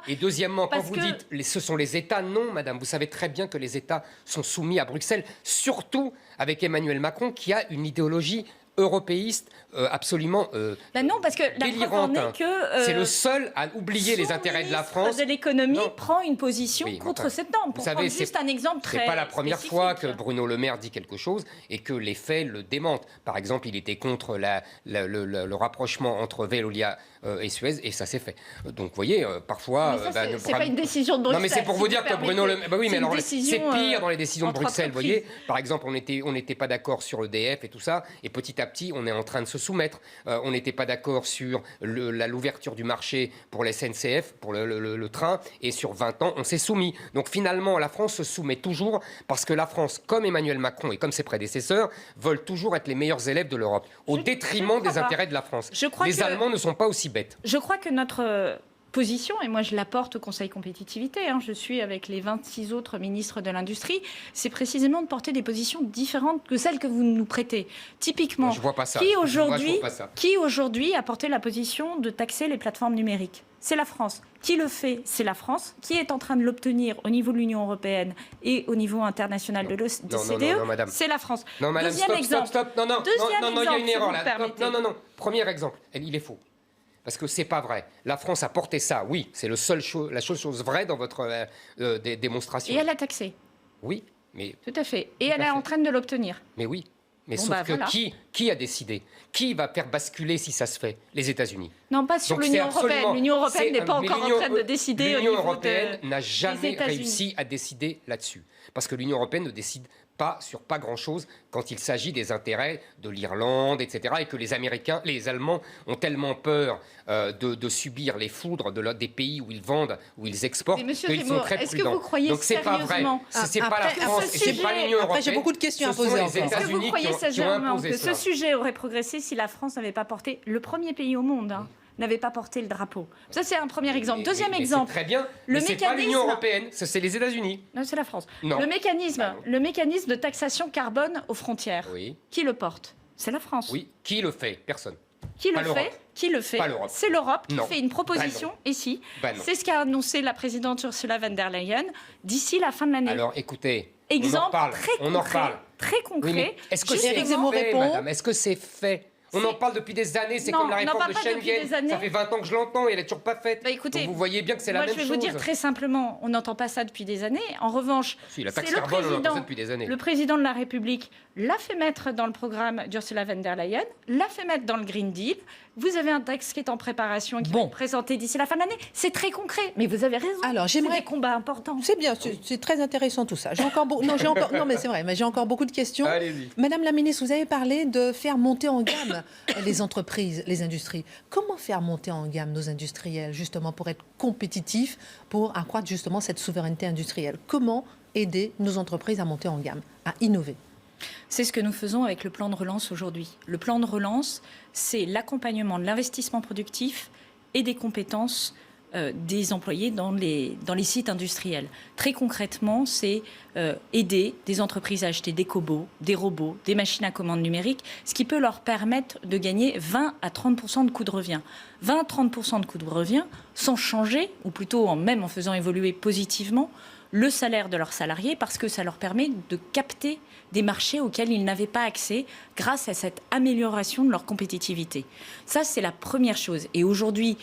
Et deuxièmement, quand vous dites ce sont les États, non, madame, vous savez très bien que les États sont soumis à Bruxelles, surtout avec Emmanuel Macron qui a une idéologie européiste absolument non, parce que la délirante. Preuve en est que c'est le seul à oublier les intérêts de la France. De l'économie prend une position contre cette norme. Pour prendre juste un exemple très c'est pas la première fois que Bruno Le Maire dit quelque chose et que les faits le démentent. Par exemple, il était contre le rapprochement entre Veolia et Suez et ça s'est fait. Donc, vous voyez, parfois... c'est pas une décision de Bruxelles. Non, mais c'est pour vous dire que Bruno Le Maire... oui, mais alors, c'est pire dans les décisions de Bruxelles, vous voyez. Par exemple, on n'était pas d'accord sur l'EDF et tout ça, et petit à petit, on est en train de se soumettre. On n'était pas d'accord sur l'ouverture du marché pour la SNCF, pour le train, et sur 20 ans, on s'est soumis. Donc finalement, la France se soumet toujours parce que la France, comme Emmanuel Macron et comme ses prédécesseurs, veulent toujours être les meilleurs élèves de l'Europe, au détriment des intérêts de la France. Les Allemands ne sont pas aussi bêtes. Je crois que notre position, et moi je la porte au Conseil compétitivité, je suis avec les 26 autres ministres de l'industrie, c'est précisément de porter des positions différentes que celles que vous nous prêtez. Typiquement, je vois pas ça. Qui aujourd'hui a porté la position de taxer les plateformes numériques ? C'est la France. Qui le fait ? C'est la France. Qui est en train de l'obtenir au niveau de l'Union européenne et au niveau international de l'OCDE ? C'est la France. Non, madame, stop. Non, il y a une erreur là. Non. Premier exemple, il est faux. Parce que c'est pas vrai. La France a porté ça, oui, c'est la seule chose vraie dans votre démonstration. Et elle a taxé. Oui, mais... Tout à fait. Et elle est en train de l'obtenir. Mais oui. Mais sauf que qui a décidé ? Qui va faire basculer si ça se fait ? Les États-Unis. Non, pas sur l'Union européenne. L'Union européenne n'est pas encore en train de décider. L'Union européenne n'a jamais réussi à décider là-dessus. Parce que l'Union européenne ne décide pas sur pas grand-chose quand il s'agit des intérêts de l'Irlande, etc. Et que les Allemands ont tellement peur de subir les foudres des pays où ils vendent, où ils exportent, qu'ils sont très prudents. Est-ce que vous croyez donc c'est pas vrai. C'est pas la France et c'est pas l'Union européenne. Après, j'ai beaucoup de questions à poser. Est-ce que vous croyez sincèrement que ce sujet aurait progressé si la France n'avait pas porté, le premier pays au monde, n'avait pas porté le drapeau. Ça, c'est un premier exemple. Deuxième exemple. Très bien. Mais c'est pas l'Union européenne, c'est les États-Unis. Non, c'est la France. Non. Le mécanisme de taxation carbone aux frontières. Oui. Qui le porte ? C'est la France. Oui. Qui le fait ? Personne. Qui le fait ? Pas l'Europe. C'est l'Europe qui fait une proposition ici. C'est ce qu'a annoncé la présidente Ursula von der Leyen d'ici la fin de l'année. Alors, écoutez, exemple on en reparle. très concret. Oui, est-ce que c'est fait, madame ? Est-ce que c'est fait ? On en parle depuis des années, c'est comme la réforme de Schengen. Ça fait 20 ans que je l'entends et elle n'est toujours pas faite. Écoutez, donc vous voyez bien que c'est la même chose. Moi, je vais vous dire très simplement, on n'entend pas ça depuis des années. En revanche, si, la taxe carbone, on entend ça depuis des années. Le président de la République l'a fait mettre dans le programme d'Ursula von der Leyen, l'a fait mettre dans le Green Deal. Vous avez un texte qui est en préparation et qui va être présenté d'ici la fin de l'année. C'est très concret, mais vous avez raison. Alors, c'est des combats importants. C'est bien, c'est très intéressant tout ça. Non, mais c'est vrai, mais j'ai encore beaucoup de questions. Allez-y. Madame la ministre, vous avez parlé de faire monter en gamme les entreprises, les industries. Comment faire monter en gamme nos industriels, justement, pour être compétitifs, pour accroître justement cette souveraineté industrielle? Comment aider nos entreprises à monter en gamme, à innover? C'est ce que nous faisons avec le plan de relance aujourd'hui. Le plan de relance, c'est l'accompagnement de l'investissement productif et des compétences des employés dans les sites industriels. Très concrètement, c'est aider des entreprises à acheter des cobots, des robots, des machines à commande numérique, ce qui peut leur permettre de gagner 20 à 30% de coût de revient. 20 à 30% de coût de revient sans changer, ou plutôt même en faisant évoluer positivement, le salaire de leurs salariés, parce que ça leur permet de capter des marchés auxquels ils n'avaient pas accès grâce à cette amélioration de leur compétitivité. Ça, c'est la première chose. Et aujourd'hui,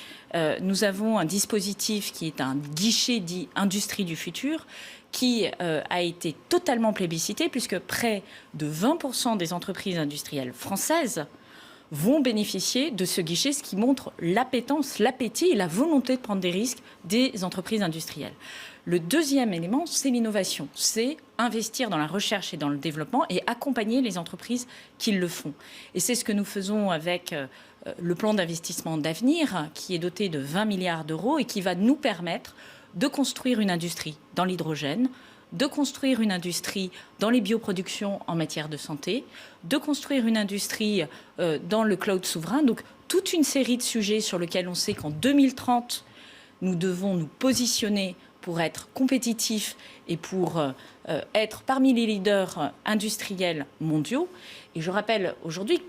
nous avons un dispositif qui est un guichet dit Industrie du futur, qui a été totalement plébiscité, puisque près de 20% des entreprises industrielles françaises vont bénéficier de ce guichet, ce qui montre l'appétence, l'appétit et la volonté de prendre des risques des entreprises industrielles. Le deuxième élément, c'est l'innovation. C'est investir dans la recherche et dans le développement et accompagner les entreprises qui le font. Et c'est ce que nous faisons avec le plan d'investissement d'avenir, qui est doté de 20 milliards d'euros et qui va nous permettre de construire une industrie dans l'hydrogène, de construire une industrie dans les bioproductions en matière de santé, de construire une industrie dans le cloud souverain. Donc, toute une série de sujets sur lesquels on sait qu'en 2030, nous devons nous positionner pour être compétitifs et pour être parmi les leaders industriels mondiaux. Et je rappelle aujourd'hui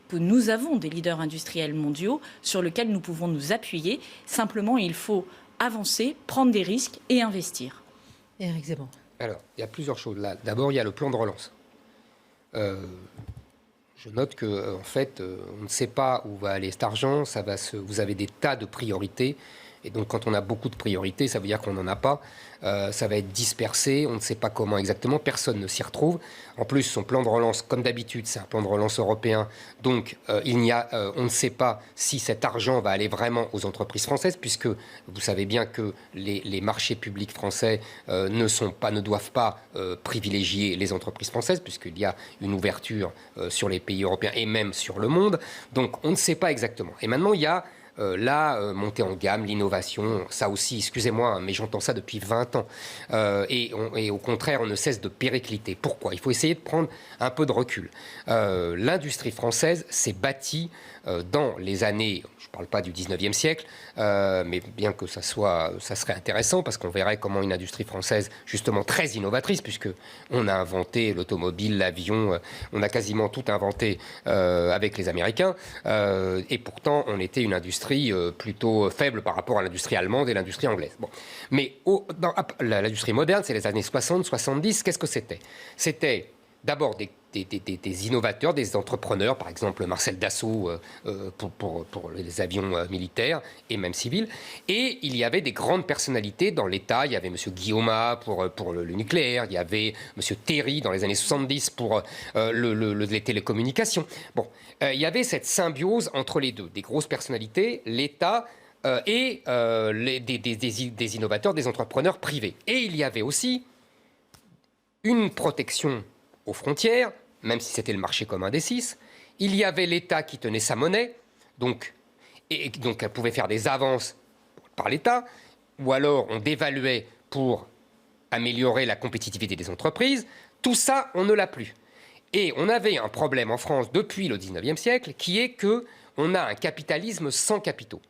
que nous avons des leaders industriels mondiaux sur lesquels nous pouvons nous appuyer. Simplement, il faut avancer, prendre des risques et investir. Éric Zemmour. Alors, il y a plusieurs choses là. D'abord, il y a le plan de relance. Je note que, en fait, on ne sait pas où va aller cet argent. Vous avez des tas de priorités. Et donc, quand on a beaucoup de priorités, ça veut dire qu'on n'en a pas. Ça va être dispersé. On ne sait pas comment exactement. Personne ne s'y retrouve. En plus, son plan de relance, comme d'habitude, c'est un plan de relance européen. Donc, on ne sait pas si cet argent va aller vraiment aux entreprises françaises, puisque vous savez bien que les marchés publics français ne doivent pas privilégier les entreprises françaises, puisqu'il y a une ouverture sur les pays européens et même sur le monde. Donc, on ne sait pas exactement. Et maintenant, il y a montée en gamme, l'innovation, ça aussi, excusez-moi, mais j'entends ça depuis 20 ans. Et au contraire, on ne cesse de péricliter. Pourquoi ? Il faut essayer de prendre un peu de recul. L'industrie française s'est bâtie dans les années, je ne parle pas du 19e siècle, mais bien que ça serait intéressant, parce qu'on verrait comment une industrie française, justement très innovatrice, puisqu'on a inventé l'automobile, l'avion, on a quasiment tout inventé avec les Américains, et pourtant on était une industrie plutôt faible par rapport à l'industrie allemande et l'industrie anglaise. Bon. Mais l'industrie moderne, c'est les années 60, 70, qu'est-ce que c'était ? C'était d'abord des innovateurs, des entrepreneurs, par exemple Marcel Dassault pour les avions militaires et même civils. Et il y avait des grandes personnalités dans l'État. Il y avait M. Guillaumat pour le nucléaire. Il y avait M. Terry dans les années 70 pour les télécommunications. Bon, il y avait cette symbiose entre les deux. Des grosses personnalités, l'État et des innovateurs, des entrepreneurs privés. Et il y avait aussi une protection aux frontières, même si c'était le marché commun des 6, il y avait l'État qui tenait sa monnaie, donc elle pouvait faire des avances par l'État, ou alors on dévaluait pour améliorer la compétitivité des entreprises. Tout ça, on ne l'a plus. Et on avait un problème en France depuis le 19e siècle, qui est qu'on a un capitalisme sans capitaux.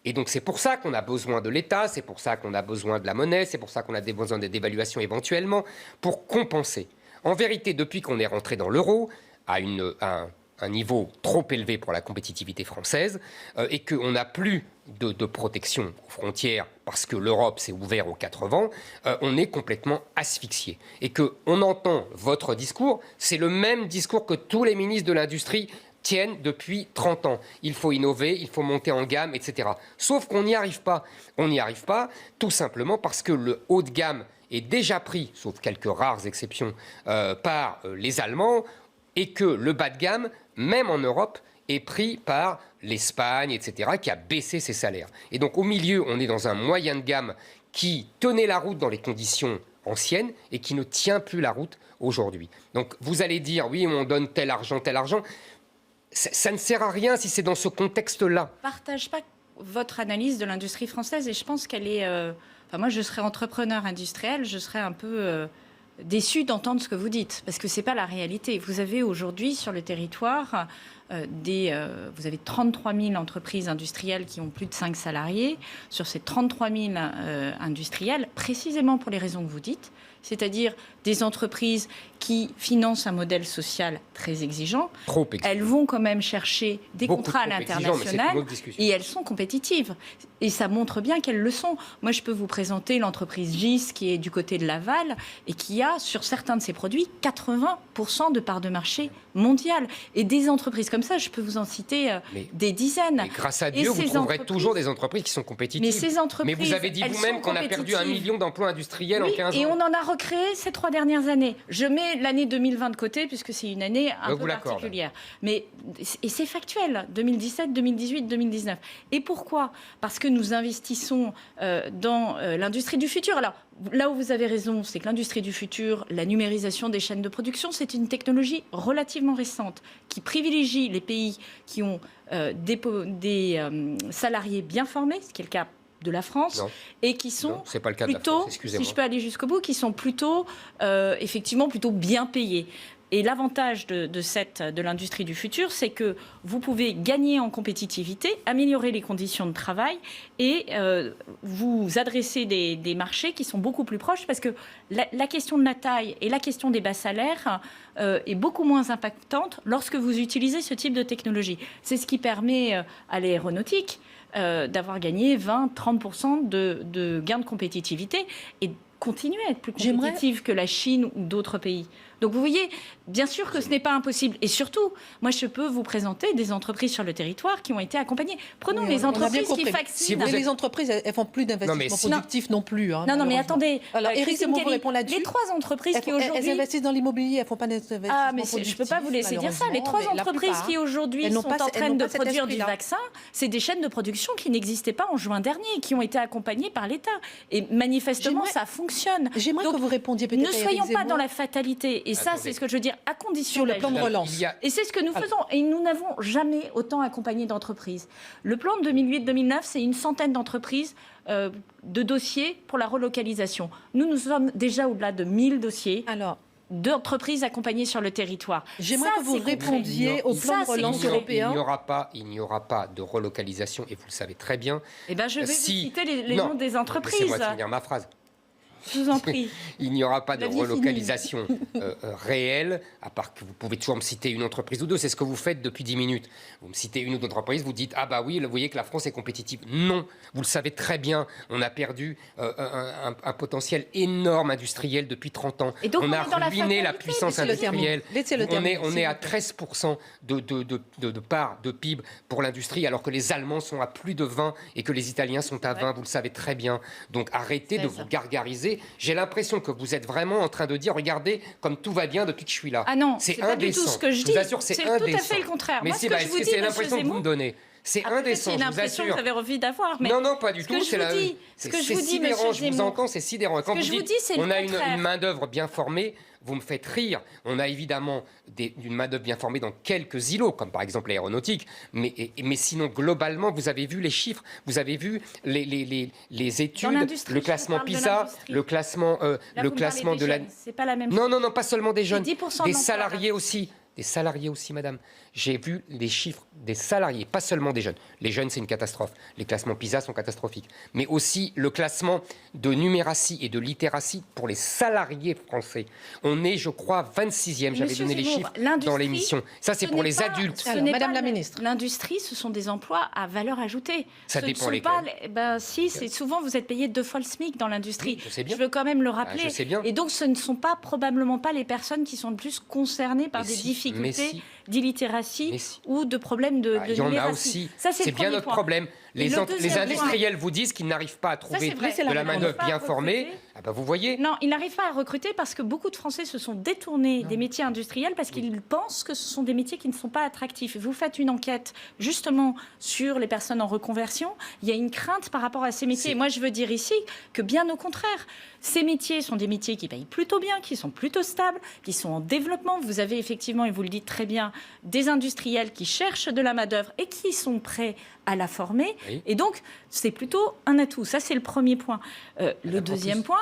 Et donc c'est pour ça qu'on a besoin de l'État, c'est pour ça qu'on a besoin de la monnaie, c'est pour ça qu'on a besoin de dévaluation éventuellement, pour compenser. En vérité, depuis qu'on est rentré dans l'euro, à un niveau trop élevé pour la compétitivité française, et qu'on n'a plus de protection aux frontières parce que l'Europe s'est ouverte aux 4 vents, on est complètement asphyxié. Et qu'on entend votre discours, c'est le même discours que tous les ministres de l'industrie tiennent depuis 30 ans. Il faut innover, il faut monter en gamme, etc. Sauf qu'on n'y arrive pas. On n'y arrive pas tout simplement parce que le haut de gamme est déjà pris, sauf quelques rares exceptions, par les Allemands, et que le bas de gamme, même en Europe, est pris par l'Espagne, etc., qui a baissé ses salaires. Et donc au milieu, on est dans un moyen de gamme qui tenait la route dans les conditions anciennes et qui ne tient plus la route aujourd'hui. Donc vous allez dire, oui, on donne tel argent. Ça ne sert à rien si c'est dans ce contexte-là. Je ne partage pas votre analyse de l'industrie française et je pense qu'elle est... moi, je serais entrepreneur industriel, je serais un peu déçue d'entendre ce que vous dites, parce que ce n'est pas la réalité. Vous avez aujourd'hui sur le territoire... vous avez 33 000 entreprises industrielles qui ont plus de 5 salariés. Sur ces 33 000 industriels, précisément pour les raisons que vous dites, c'est-à-dire des entreprises qui financent un modèle social très exigeant, elles vont quand même chercher des contrats à l'international et elles sont compétitives. Et ça montre bien qu'elles le sont. Moi, je peux vous présenter l'entreprise GIS qui est du côté de Laval et qui a, sur certains de ses produits, 80% de part de marché mondiale. Et des entreprises comme ça, je peux vous en citer des dizaines. Mais grâce à Dieu, vous trouverez toujours des entreprises qui sont compétitives. Mais vous avez dit vous-même qu'on a perdu 1 million d'emplois industriels en 15 ans. Et on en a recréé ces 3 dernières années. Je mets l'année 2020 de côté, puisque c'est une année un peu particulière. Et c'est factuel, 2017, 2018, 2019. Et pourquoi ? Parce que nous investissons dans l'industrie du futur. Alors, là où vous avez raison, c'est que l'industrie du futur, la numérisation des chaînes de production, c'est une technologie relativement récente qui privilégie les pays qui ont des salariés bien formés, ce qui est le cas de la France, et qui sont c'est pas le cas plutôt, de la France, si je peux aller jusqu'au bout, qui sont plutôt, effectivement, plutôt bien payés. Et l'avantage de l'industrie du futur, c'est que vous pouvez gagner en compétitivité, améliorer les conditions de travail et vous adresser des marchés qui sont beaucoup plus proches, parce que la question de la taille et la question des bas salaires est beaucoup moins impactante lorsque vous utilisez ce type de technologie. C'est ce qui permet à l'aéronautique d'avoir gagné 20-30% de gains de compétitivité et continuer à être plus compétitive que la Chine ou d'autres pays. Donc vous voyez, bien sûr que ce n'est pas impossible. Et surtout, moi je peux vous présenter des entreprises sur le territoire qui ont été accompagnées. Prenons les entreprises qui vaccinent. Les entreprises, elles font plus d'investissements productifs non plus. Hein, non, mais attendez. Alors Éric Zemmour vous répond là-dessus. Les 3 entreprises qui aujourd'hui... Elles investissent dans l'immobilier, elles ne font pas d'investissements productifs. Je ne peux pas vous laisser dire ça. Les 3 entreprises qui aujourd'hui sont en train de produire du vaccin, c'est des chaînes de production qui n'existaient pas en juin dernier, qui ont été accompagnées par l'État. Et manifestement, ça fonctionne. J'aimerais que vous répondiez peut-être à Éric Zemmour. Ne soyons pas dans la fatalité. Et ça, c'est ce que je veux dire, à condition sur le plan de relance. Et c'est ce que nous faisons. Et nous n'avons jamais autant accompagné d'entreprises. Le plan de 2008-2009, c'est une centaine d'entreprises de dossiers pour la relocalisation. Nous sommes déjà au-delà de 1000 dossiers. D'entreprises accompagnées sur le territoire. J'aimerais que vous répondiez au plan de relance européen. Il n'y aura pas de relocalisation, et vous le savez très bien. Eh bien, je vais vous citer les noms des entreprises. Laissez-moi finir ma phrase. Je vous en prie. Il n'y aura pas de relocalisation réelle, à part que vous pouvez toujours me citer une entreprise ou deux. C'est ce que vous faites depuis 10 minutes. Vous me citez une ou deux entreprises, vous dites « Ah bah oui, vous voyez que la France est compétitive ». Non, vous le savez très bien. On a perdu un potentiel énorme industriel depuis 30 ans. Et donc, on a ruiné la puissance industrielle. On est à 13% de part de PIB pour l'industrie, alors que les Allemands sont à plus de 20 et que les Italiens sont à 20. Vous le savez très bien. Donc arrêtez de vous gargariser. J'ai l'impression que vous êtes vraiment en train de dire, regardez, comme tout va bien depuis que je suis là. Ah non, c'est pas du tout ce que je dis. Je vous assure, c'est indécent. C'est tout à fait le contraire. Mais moi, c'est l'impression que vous me donnez. C'est indécent, je vous assure. C'est l'impression que vous avez envie d'avoir. Non, pas du tout. C'est sidérant, je vous entends, c'est sidérant. Quand vous dites, on a une main-d'œuvre bien formée, vous me faites rire. On a évidemment une main-d'œuvre bien formée dans quelques îlots, comme par exemple l'aéronautique. Mais sinon, globalement, vous avez vu les chiffres, vous avez vu les études, le classement PISA, le classement de la... C'est pas la même chose. Non, pas seulement des jeunes, des salariés aussi. Des salariés aussi, madame. J'ai vu les chiffres des salariés, pas seulement des jeunes. Les jeunes, c'est une catastrophe. Les classements PISA sont catastrophiques. Mais aussi le classement de numératie et de littératie pour les salariés français. On est, je crois, 26e. J'avais donné les chiffres dans l'émission. Ça, c'est pour les adultes. Madame la ministre. L'industrie, ce sont des emplois à valeur ajoutée. Ça dépend lesquels. C'est souvent, vous êtes payé 2 fois le SMIC dans l'industrie. Oui, je sais bien. Je veux quand même le rappeler. Je sais bien. Et donc, ce ne sont probablement pas les personnes qui sont le plus concernées par des difficultés d'illittératie ou de problèmes de il y en a numératie. aussi. Ça, c'est bien notre problème. Les industriels vous disent qu'ils n'arrivent pas à trouver de la main-d'œuvre bien formée. Ah bah vous voyez. Non, ils n'arrivent pas à recruter parce que beaucoup de Français se sont détournés des métiers industriels parce qu'ils pensent que ce sont des métiers qui ne sont pas attractifs. Vous faites une enquête justement sur les personnes en reconversion. Il y a une crainte par rapport à ces métiers. Et moi, je veux dire ici que bien au contraire, ces métiers sont des métiers qui payent plutôt bien, qui sont plutôt stables, qui sont en développement. Vous avez effectivement, et vous le dites très bien, des industriels qui cherchent de la main-d'œuvre et qui sont prêts à la former. Oui. Et donc, c'est plutôt un atout. Ça, c'est le premier point. Le deuxième point,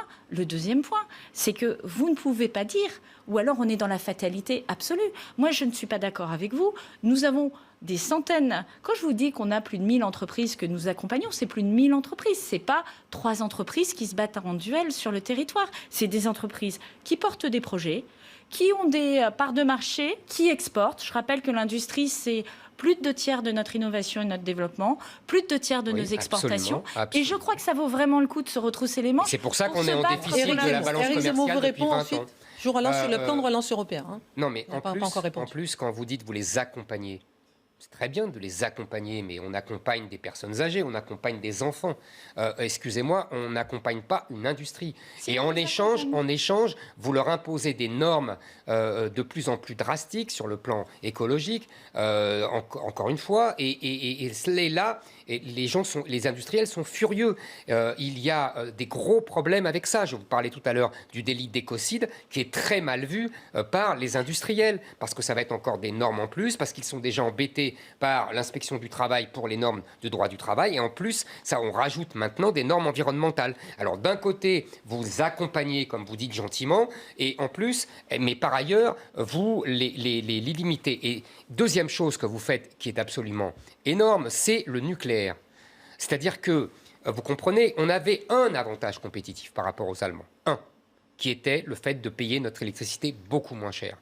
c'est que vous ne pouvez pas dire, ou alors on est dans la fatalité absolue. Moi, je ne suis pas d'accord avec vous. Nous avons des centaines. Quand je vous dis qu'on a plus de 1000 entreprises que nous accompagnons, c'est plus de 1000 entreprises. Ce n'est pas 3 entreprises qui se battent en duel sur le territoire. C'est des entreprises qui portent des projets, qui ont des parts de marché, qui exportent. Je rappelle que l'industrie, c'est plus de 2/3 de notre innovation et notre développement, plus de 2/3 de nos exportations. Absolument. Et je crois que ça vaut vraiment le coup de se retrousser les manches. C'est pour ça qu'on est en déficit de la balance commerciale depuis 20 ans. Je vous relance sur le plan de relance européen. Hein. Non, mais en plus, quand vous dites vous les accompagnez, c'est très bien de les accompagner, mais on accompagne des personnes âgées, on accompagne des enfants. Excusez-moi, on n'accompagne pas une industrie. Et en échange, vous leur imposez des normes de plus en plus drastiques sur le plan écologique, encore une fois, et là, les industriels sont furieux. Il y a des gros problèmes avec ça. Je vous parlais tout à l'heure du délit d'écocide, qui est très mal vu par les industriels, parce que ça va être encore des normes en plus, parce qu'ils sont déjà embêtés par l'inspection du travail pour les normes de droit du travail. Et en plus, ça, on rajoute maintenant des normes environnementales. Alors, d'un côté, vous accompagnez, comme vous dites gentiment, et en plus, mais par ailleurs, vous les limitez. Et deuxième chose que vous faites, qui est absolument énorme, c'est le nucléaire. C'est-à-dire que, vous comprenez, on avait un avantage compétitif par rapport aux Allemands. Un, qui était le fait de payer notre électricité beaucoup moins cher.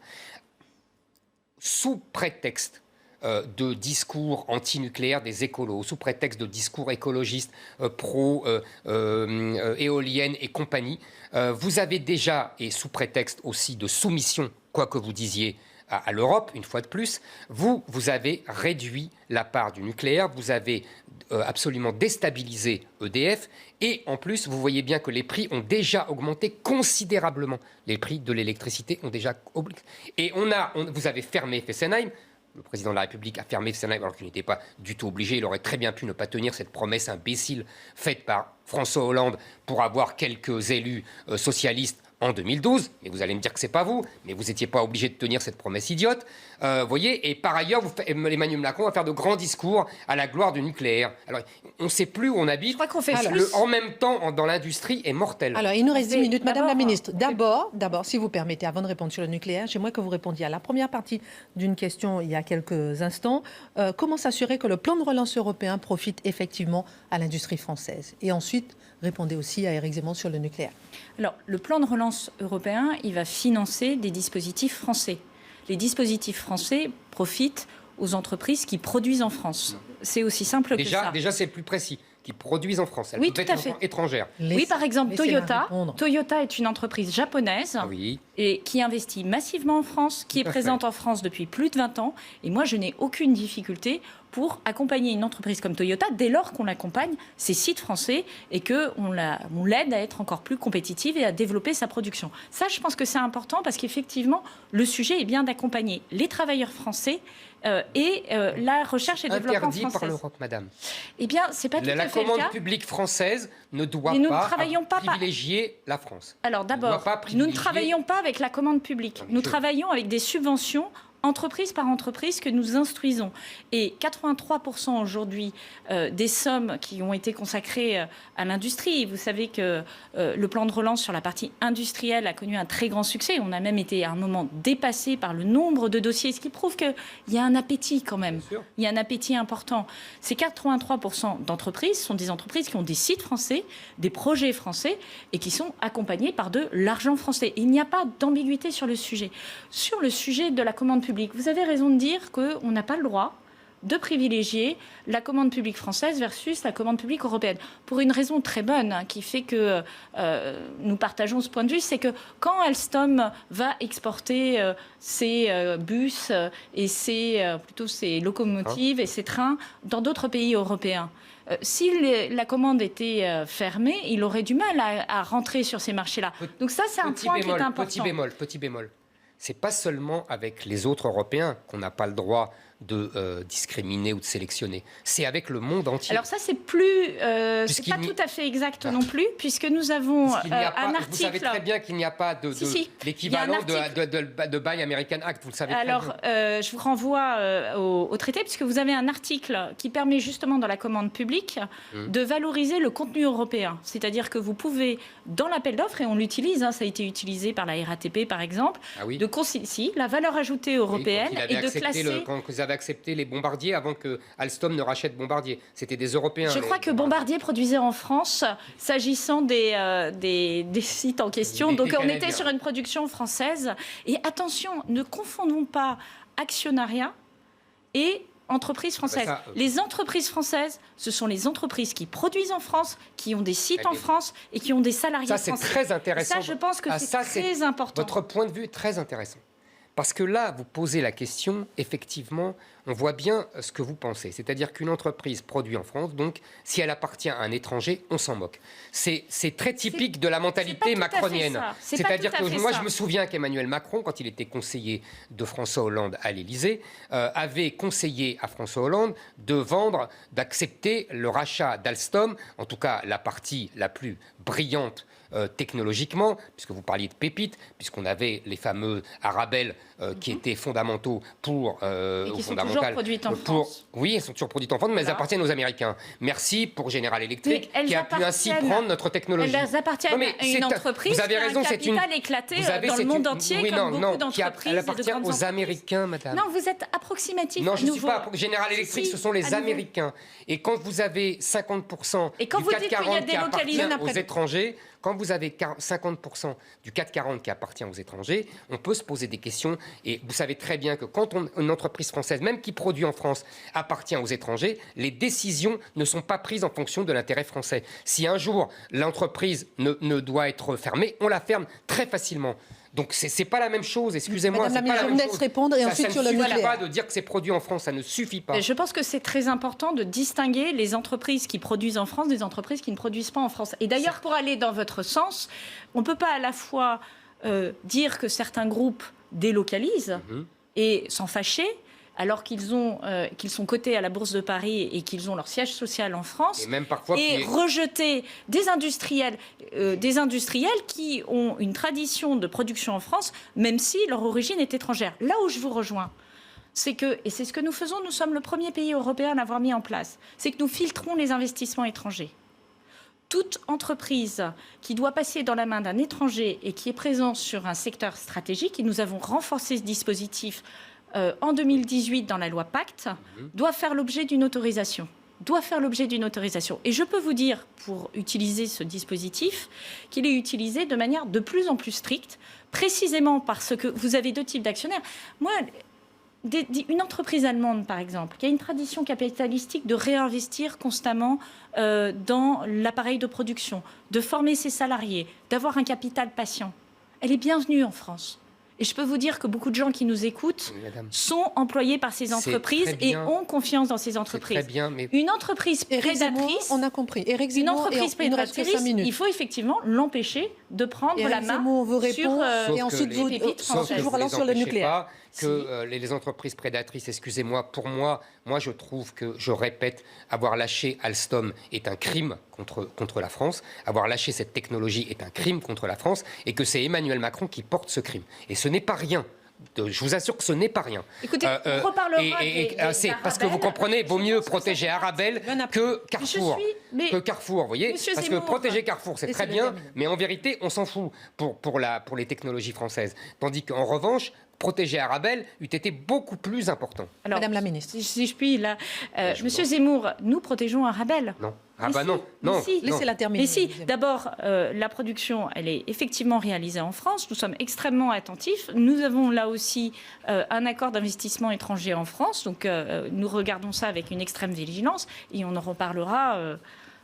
Sous prétexte de discours anti-nucléaires des écolos, sous prétexte de discours écologistes pro-éoliennes et compagnie, vous avez déjà, et sous prétexte aussi de soumission, quoi que vous disiez, à l'Europe, une fois de plus, vous avez réduit la part du nucléaire, vous avez absolument déstabilisé EDF, et en plus, vous voyez bien que les prix ont déjà augmenté considérablement. Les prix de l'électricité ont déjà augmenté. Et vous avez fermé Fessenheim. Le président de la République a fermé Fessenheim alors qu'il n'était pas du tout obligé. Il aurait très bien pu ne pas tenir cette promesse imbécile faite par François Hollande pour avoir quelques élus socialistes en 2012, mais vous allez me dire que c'est pas vous, mais vous n'étiez pas obligé de tenir cette promesse idiote, voyez, et par ailleurs, Emmanuel Macron va faire de grands discours à la gloire du nucléaire. Alors, on ne sait plus où on habite. Je crois qu'on fait en même temps, dans l'industrie, est mortel. Alors, il nous reste 10 minutes, Madame la Ministre. D'abord, si vous permettez, avant de répondre sur le nucléaire, j'aimerais que vous répondiez à la première partie d'une question il y a quelques instants. Comment s'assurer que le plan de relance européen profite effectivement à l'industrie française? Et ensuite, répondez aussi à Éric Zemmour sur le nucléaire. Alors, le plan de relance européen, il va financer des dispositifs français. Les dispositifs français profitent aux entreprises qui produisent en France. C'est aussi simple que ça. Déjà, c'est plus précis. Qui produisent en France. Elles oui, peuvent tout à être fait. Étrangères. Oui, par exemple, Toyota. Toyota est une entreprise japonaise et qui investit massivement en France, qui est présente en France depuis plus de 20 ans. Et moi, je n'ai aucune difficulté pour accompagner une entreprise comme Toyota dès lors qu'on accompagne ses sites français et qu'on l'aide à être encore plus compétitive et à développer sa production. Ça, je pense que c'est important parce qu'effectivement, le sujet est bien d'accompagner les travailleurs français et la recherche et développement française. Interdit par l'Europe, madame. Eh bien, c'est pas tout à fait le cas. La commande publique française ne doit pas privilégier la France. Alors d'abord, nous ne travaillons pas avec la commande publique. Nous travaillons avec des subventions entreprise par entreprise que nous instruisons. Et 83% aujourd'hui des sommes qui ont été consacrées à l'industrie. Vous savez que le plan de relance sur la partie industrielle a connu un très grand succès. On a même été à un moment dépassé par le nombre de dossiers, ce qui prouve qu'il y a un appétit quand même. Il y a un appétit important. Ces 83% d'entreprises sont des entreprises qui ont des sites français, des projets français et qui sont accompagnés par de l'argent français. Il n'y a pas d'ambiguïté sur le sujet. Sur le sujet de la commande publique, vous avez raison de dire qu'on n'a pas le droit de privilégier la commande publique française versus la commande publique européenne. Pour une raison très bonne, qui fait que nous partageons ce point de vue, c'est que quand Alstom va exporter ses bus et ses locomotives et ses trains dans d'autres pays européens, si la commande était fermée, il aurait du mal à rentrer sur ces marchés-là. Donc ça, c'est un point qui est important. Petit bémol. C'est pas seulement avec les autres Européens qu'on n'a pas le droit de discriminer ou de sélectionner. C'est avec le monde entier. Alors ça, c'est c'est pas tout à fait exact non plus, puisque nous avons un article... Vous savez très bien qu'il n'y a pas de l'équivalent de Buy American Act, vous le savez très bien. Alors, je vous renvoie au traité, puisque vous avez un article qui permet justement dans la commande publique de valoriser le contenu européen. C'est-à-dire que vous pouvez, dans l'appel d'offres, et on l'utilise, ça a été utilisé par la RATP par exemple, de concilier la valeur ajoutée européenne et de classer... Quand vous avez accepté les Bombardier avant que Alstom ne rachète Bombardier. C'était des Européens. Je crois que Bombardier produisait en France, s'agissant des sites en question. Donc on était sur une production française. Et attention, ne confondons pas actionnariat et entreprises françaises. Les entreprises françaises, ce sont les entreprises qui produisent en France, qui ont des sites en France et qui ont des salariés français. Ça, c'est très intéressant. Ça, je pense que c'est très important. Votre point de vue est très intéressant. Parce que là, vous posez la question, effectivement, on voit bien ce que vous pensez. C'est-à-dire qu'une entreprise produit en France, donc si elle appartient à un étranger, on s'en moque. C'est très typique de la mentalité macronienne. C'est-à-dire que moi, je me souviens qu'Emmanuel Macron, quand il était conseiller de François Hollande à l'Élysée, avait conseillé à François Hollande de vendre, d'accepter le rachat d'Alstom, en tout cas la partie la plus brillante technologiquement, puisque vous parliez de pépites, puisqu'on avait les fameux Arabelle qui étaient fondamentaux pour... et qui sont toujours produites en France. Oui, elles sont toujours produites en France, mais elles appartiennent aux Américains. Merci pour General Electric, qui a pu ainsi prendre notre technologie. Elles appartiennent à une entreprise vous avez raison, qui a un capital éclaté dans le monde entier, comme beaucoup d'entreprises. Elle appartient aux Américains, madame. Non, vous êtes approximatif. Non, je ne suis pas... General Electric, ce sont les Américains. Et quand vous avez 50% du CAC 40 qui appartient aux étrangers... Quand vous avez 50% du CAC 40 qui appartient aux étrangers, on peut se poser des questions. Et vous savez très bien que quand une entreprise française, même qui produit en France, appartient aux étrangers, les décisions ne sont pas prises en fonction de l'intérêt français. Si un jour l'entreprise ne doit être fermée, on la ferme très facilement. Donc c'est pas la même chose, excusez-moi. Madame la ministre, je vous laisse répondre et ensuite sur le nucléaire. Ça ne suffit pas de dire que c'est produit en France, ça ne suffit pas. Je pense que c'est très important de distinguer les entreprises qui produisent en France des entreprises qui ne produisent pas en France. Et d'ailleurs, pour aller dans votre sens, on ne peut pas à la fois dire que certains groupes délocalisent et s'en fâcher, alors qu'ils sont cotés à la Bourse de Paris et qu'ils ont leur siège social en France, et même parfois rejeter des industriels qui ont une tradition de production en France, même si leur origine est étrangère. Là où je vous rejoins, c'est que, et c'est ce que nous faisons, nous sommes le premier pays européen à l'avoir mis en place, c'est que nous filtrons les investissements étrangers. Toute entreprise qui doit passer dans la main d'un étranger et qui est présent sur un secteur stratégique, et nous avons renforcé ce dispositif en 2018 dans la loi Pacte, doit faire l'objet d'une autorisation. Et je peux vous dire, pour utiliser ce dispositif, qu'il est utilisé de manière de plus en plus stricte, précisément parce que vous avez deux types d'actionnaires. Moi, une entreprise allemande, par exemple, qui a une tradition capitalistique de réinvestir constamment dans l'appareil de production, de former ses salariés, d'avoir un capital patient, elle est bienvenue en France. Et je peux vous dire que beaucoup de gens qui nous écoutent sont employés par ces entreprises et ont confiance dans ces entreprises. Très bien, mais... Une entreprise prédatrice, on a compris. Une entreprise prédatrice, il faut effectivement l'empêcher de prendre la main sur et ensuite vous toujours allant sur le nucléaire. Que les entreprises prédatrices, excusez-moi, pour moi, je trouve que, je répète, avoir lâché Alstom est un crime contre la France. Avoir lâché cette technologie est un crime contre la France et que c'est Emmanuel Macron qui porte ce crime. Et ce n'est pas rien. Je vous assure que ce n'est pas rien. Écoutez, on reparlera c'est parce que vous comprenez, vaut mieux protéger Arabelle que Carrefour. Vous voyez, parce que protéger Carrefour, c'est très bien, mais en vérité, on s'en fout pour les technologies françaises. Tandis qu'en revanche, protéger Arabelle eût été beaucoup plus important. Alors, Madame la ministre. Si je puis, là, Monsieur Zemmour, nous protégeons Arabelle. Non. Ah bah non, Laissez-la terminer. Mais si, d'abord, la production, elle est effectivement réalisée en France. Nous sommes extrêmement attentifs. Nous avons là aussi un accord d'investissement étranger en France. Donc, nous regardons ça avec une extrême vigilance et on en reparlera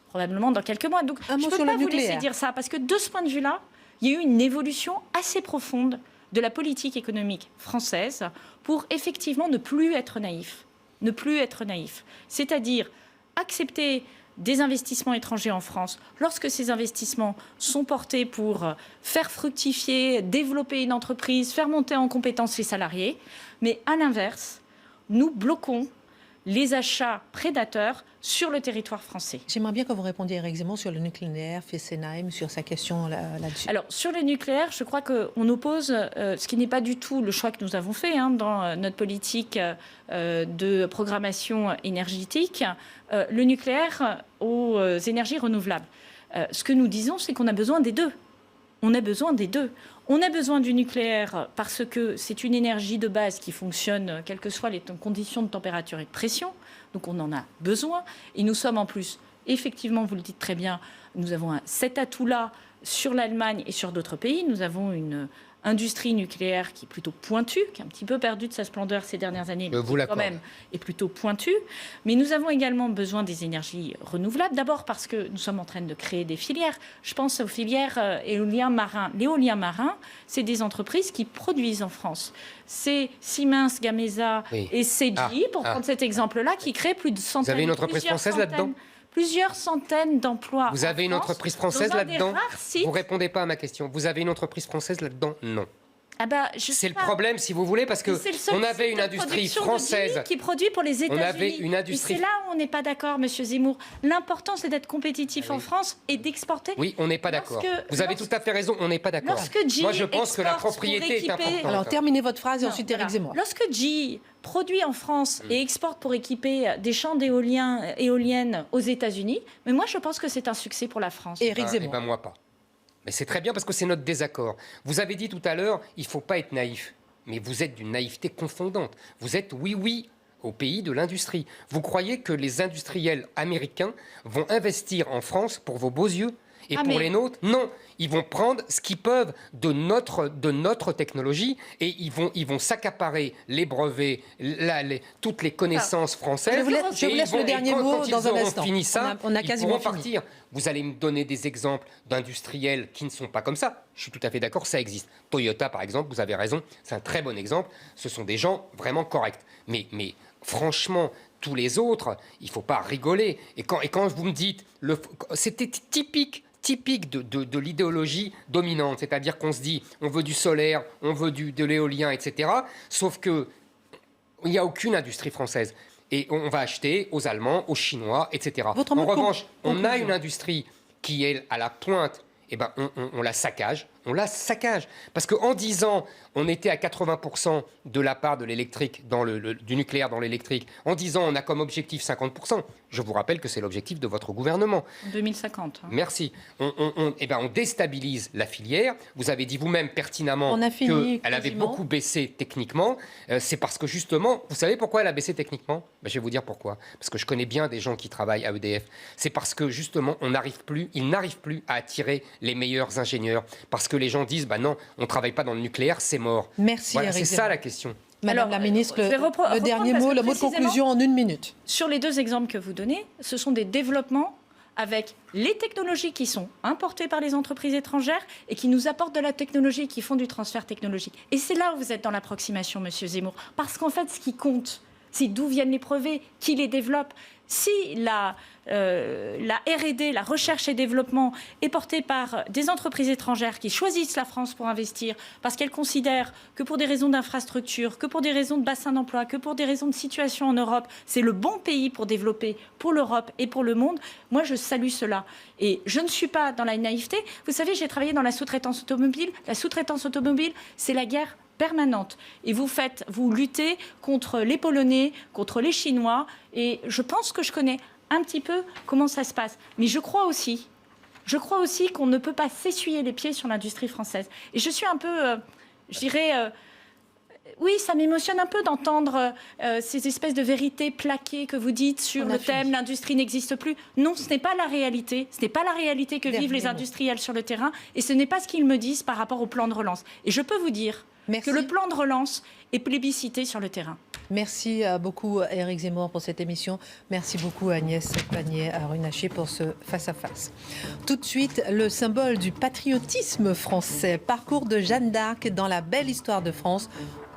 probablement dans quelques mois. Donc, je ne peux pas vous laisser dire ça parce que de ce point de vue-là, il y a eu une évolution assez profonde de la politique économique française pour effectivement ne plus être naïf. Ne plus être naïf. C'est-à-dire accepter des investissements étrangers en France, lorsque ces investissements sont portés pour faire fructifier, développer une entreprise, faire monter en compétence les salariés. Mais à l'inverse, nous bloquons les achats prédateurs sur le territoire français. J'aimerais bien que vous répondiez, Éric Zemmour, sur le nucléaire, Fessenheim, sur sa question là-dessus. Alors, sur le nucléaire, je crois qu'on oppose ce qui n'est pas du tout le choix que nous avons fait dans notre politique de programmation énergétique, le nucléaire aux énergies renouvelables. Ce que nous disons, c'est qu'on a besoin des deux. On a besoin des deux. On a besoin du nucléaire parce que c'est une énergie de base qui fonctionne quelles que soient les conditions de température et de pression. Donc on en a besoin. Et nous sommes en plus, effectivement, vous le dites très bien, nous avons cet atout-là sur l'Allemagne et sur d'autres pays. Nous avons une industrie nucléaire qui est plutôt pointue, qui a un petit peu perdu de sa splendeur ces dernières années, mais qui quand même est plutôt pointue. Mais nous avons également besoin des énergies renouvelables, d'abord parce que nous sommes en train de créer des filières. Je pense aux filières éoliens marins. L'éolien marin, c'est des entreprises qui produisent en France. C'est Siemens, Gamesa et CGI, pour prendre cet exemple-là, qui créent plus de centaines... Vous avez une entreprise française là-dedans ? Plusieurs centaines d'emplois. Vous avez une entreprise française là-dedans ? Vous ne répondez pas à ma question. Vous avez une entreprise française là-dedans ? Non. Ah bah, c'est le problème, si vous voulez, parce qu'on avait une industrie française qui produit pour les États-Unis. On avait une industrie. Et c'est là où on n'est pas d'accord, Monsieur Zemmour. L'important, c'est d'être compétitif en France et d'exporter. Oui, on n'est pas d'accord. Vous avez tout à fait raison, on n'est pas d'accord. Moi, je pense que la propriété est importante. Alors, terminez votre phrase et ensuite Éric Zemmour. Lorsque GE produit en France et exporte pour équiper des champs éoliennes aux États-Unis, mais moi, je pense que c'est un succès pour la France. Et Éric Zemmour. Eh ben, moi pas. Mais c'est très bien parce que c'est notre désaccord. Vous avez dit tout à l'heure, il ne faut pas être naïf. Mais vous êtes d'une naïveté confondante. Vous êtes oui au pays de l'industrie. Vous croyez que les industriels américains vont investir en France pour vos beaux yeux ? Et pour les nôtres, non. Ils vont prendre ce qu'ils peuvent de notre technologie et ils vont s'accaparer les brevets, toutes les connaissances françaises. Je vous laisse le dernier mot dans un instant. Fini ça, on a quasiment fini. Partir. Vous allez me donner des exemples d'industriels qui ne sont pas comme ça. Je suis tout à fait d'accord, ça existe. Toyota, par exemple, vous avez raison, c'est un très bon exemple. Ce sont des gens vraiment corrects. Mais franchement, tous les autres, il ne faut pas rigoler. Et quand vous me dites, c'était typique de l'idéologie dominante, c'est-à-dire qu'on se dit on veut du solaire, on veut de l'éolien, etc. Sauf qu'il n'y a aucune industrie française. Et on va acheter aux Allemands, aux Chinois, etc. En revanche, on a une industrie qui est à la pointe, eh ben on la saccage. On la saccage. Parce qu'en 10 ans, on était à 80% de la part de l'électrique, du nucléaire dans l'électrique. En 10 ans, on a comme objectif 50%. Je vous rappelle que c'est l'objectif de votre gouvernement. 2050. Merci. On déstabilise la filière. Vous avez dit vous-même pertinemment qu'elle avait beaucoup baissé techniquement. C'est parce que justement, vous savez pourquoi elle a baissé techniquement ? Je vais vous dire pourquoi. Parce que je connais bien des gens qui travaillent à EDF. C'est parce que justement, ils n'arrivent plus à attirer les meilleurs ingénieurs. Parce que les gens disent, non, on ne travaille pas dans le nucléaire, c'est mort. Merci, voilà, c'est ça la question. Madame la ministre, le dernier mot, le mot de conclusion en 1 minute. Sur les 2 exemples que vous donnez, ce sont des développements avec les technologies qui sont importées par les entreprises étrangères et qui nous apportent de la technologie, qui font du transfert technologique. Et c'est là où vous êtes dans l'approximation, Monsieur Zemmour. Parce qu'en fait, ce qui compte, c'est d'où viennent les brevets, qui les développe. Si la R&D, la recherche et développement, est portée par des entreprises étrangères qui choisissent la France pour investir parce qu'elles considèrent que pour des raisons d'infrastructure, que pour des raisons de bassin d'emploi, que pour des raisons de situation en Europe, c'est le bon pays pour développer pour l'Europe et pour le monde, moi je salue cela. Et je ne suis pas dans la naïveté. Vous savez, j'ai travaillé dans la sous-traitance automobile. La sous-traitance automobile, c'est la guerre permanente. Et vous luttez contre les Polonais, contre les Chinois. Et je pense que je connais un petit peu comment ça se passe. Mais je crois aussi qu'on ne peut pas s'essuyer les pieds sur l'industrie française. Et je suis un peu, Oui, ça m'émotionne un peu d'entendre ces espèces de vérités plaquées que vous dites sur le thème « l'industrie n'existe plus ». Non, ce n'est pas la réalité. Ce n'est pas la réalité que vivent les industriels sur le terrain et ce n'est pas ce qu'ils me disent par rapport au plan de relance. Et je peux vous dire que le plan de relance est plébiscité sur le terrain. Merci beaucoup Éric Zemmour pour cette émission. Merci beaucoup Agnès Pannier-Runacher pour ce face-à-face. Tout de suite, le symbole du patriotisme français. Parcours de Jeanne d'Arc dans la belle histoire de France.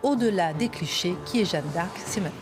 Au-delà des clichés, qui est Jeanne d'Arc? C'est maintenant.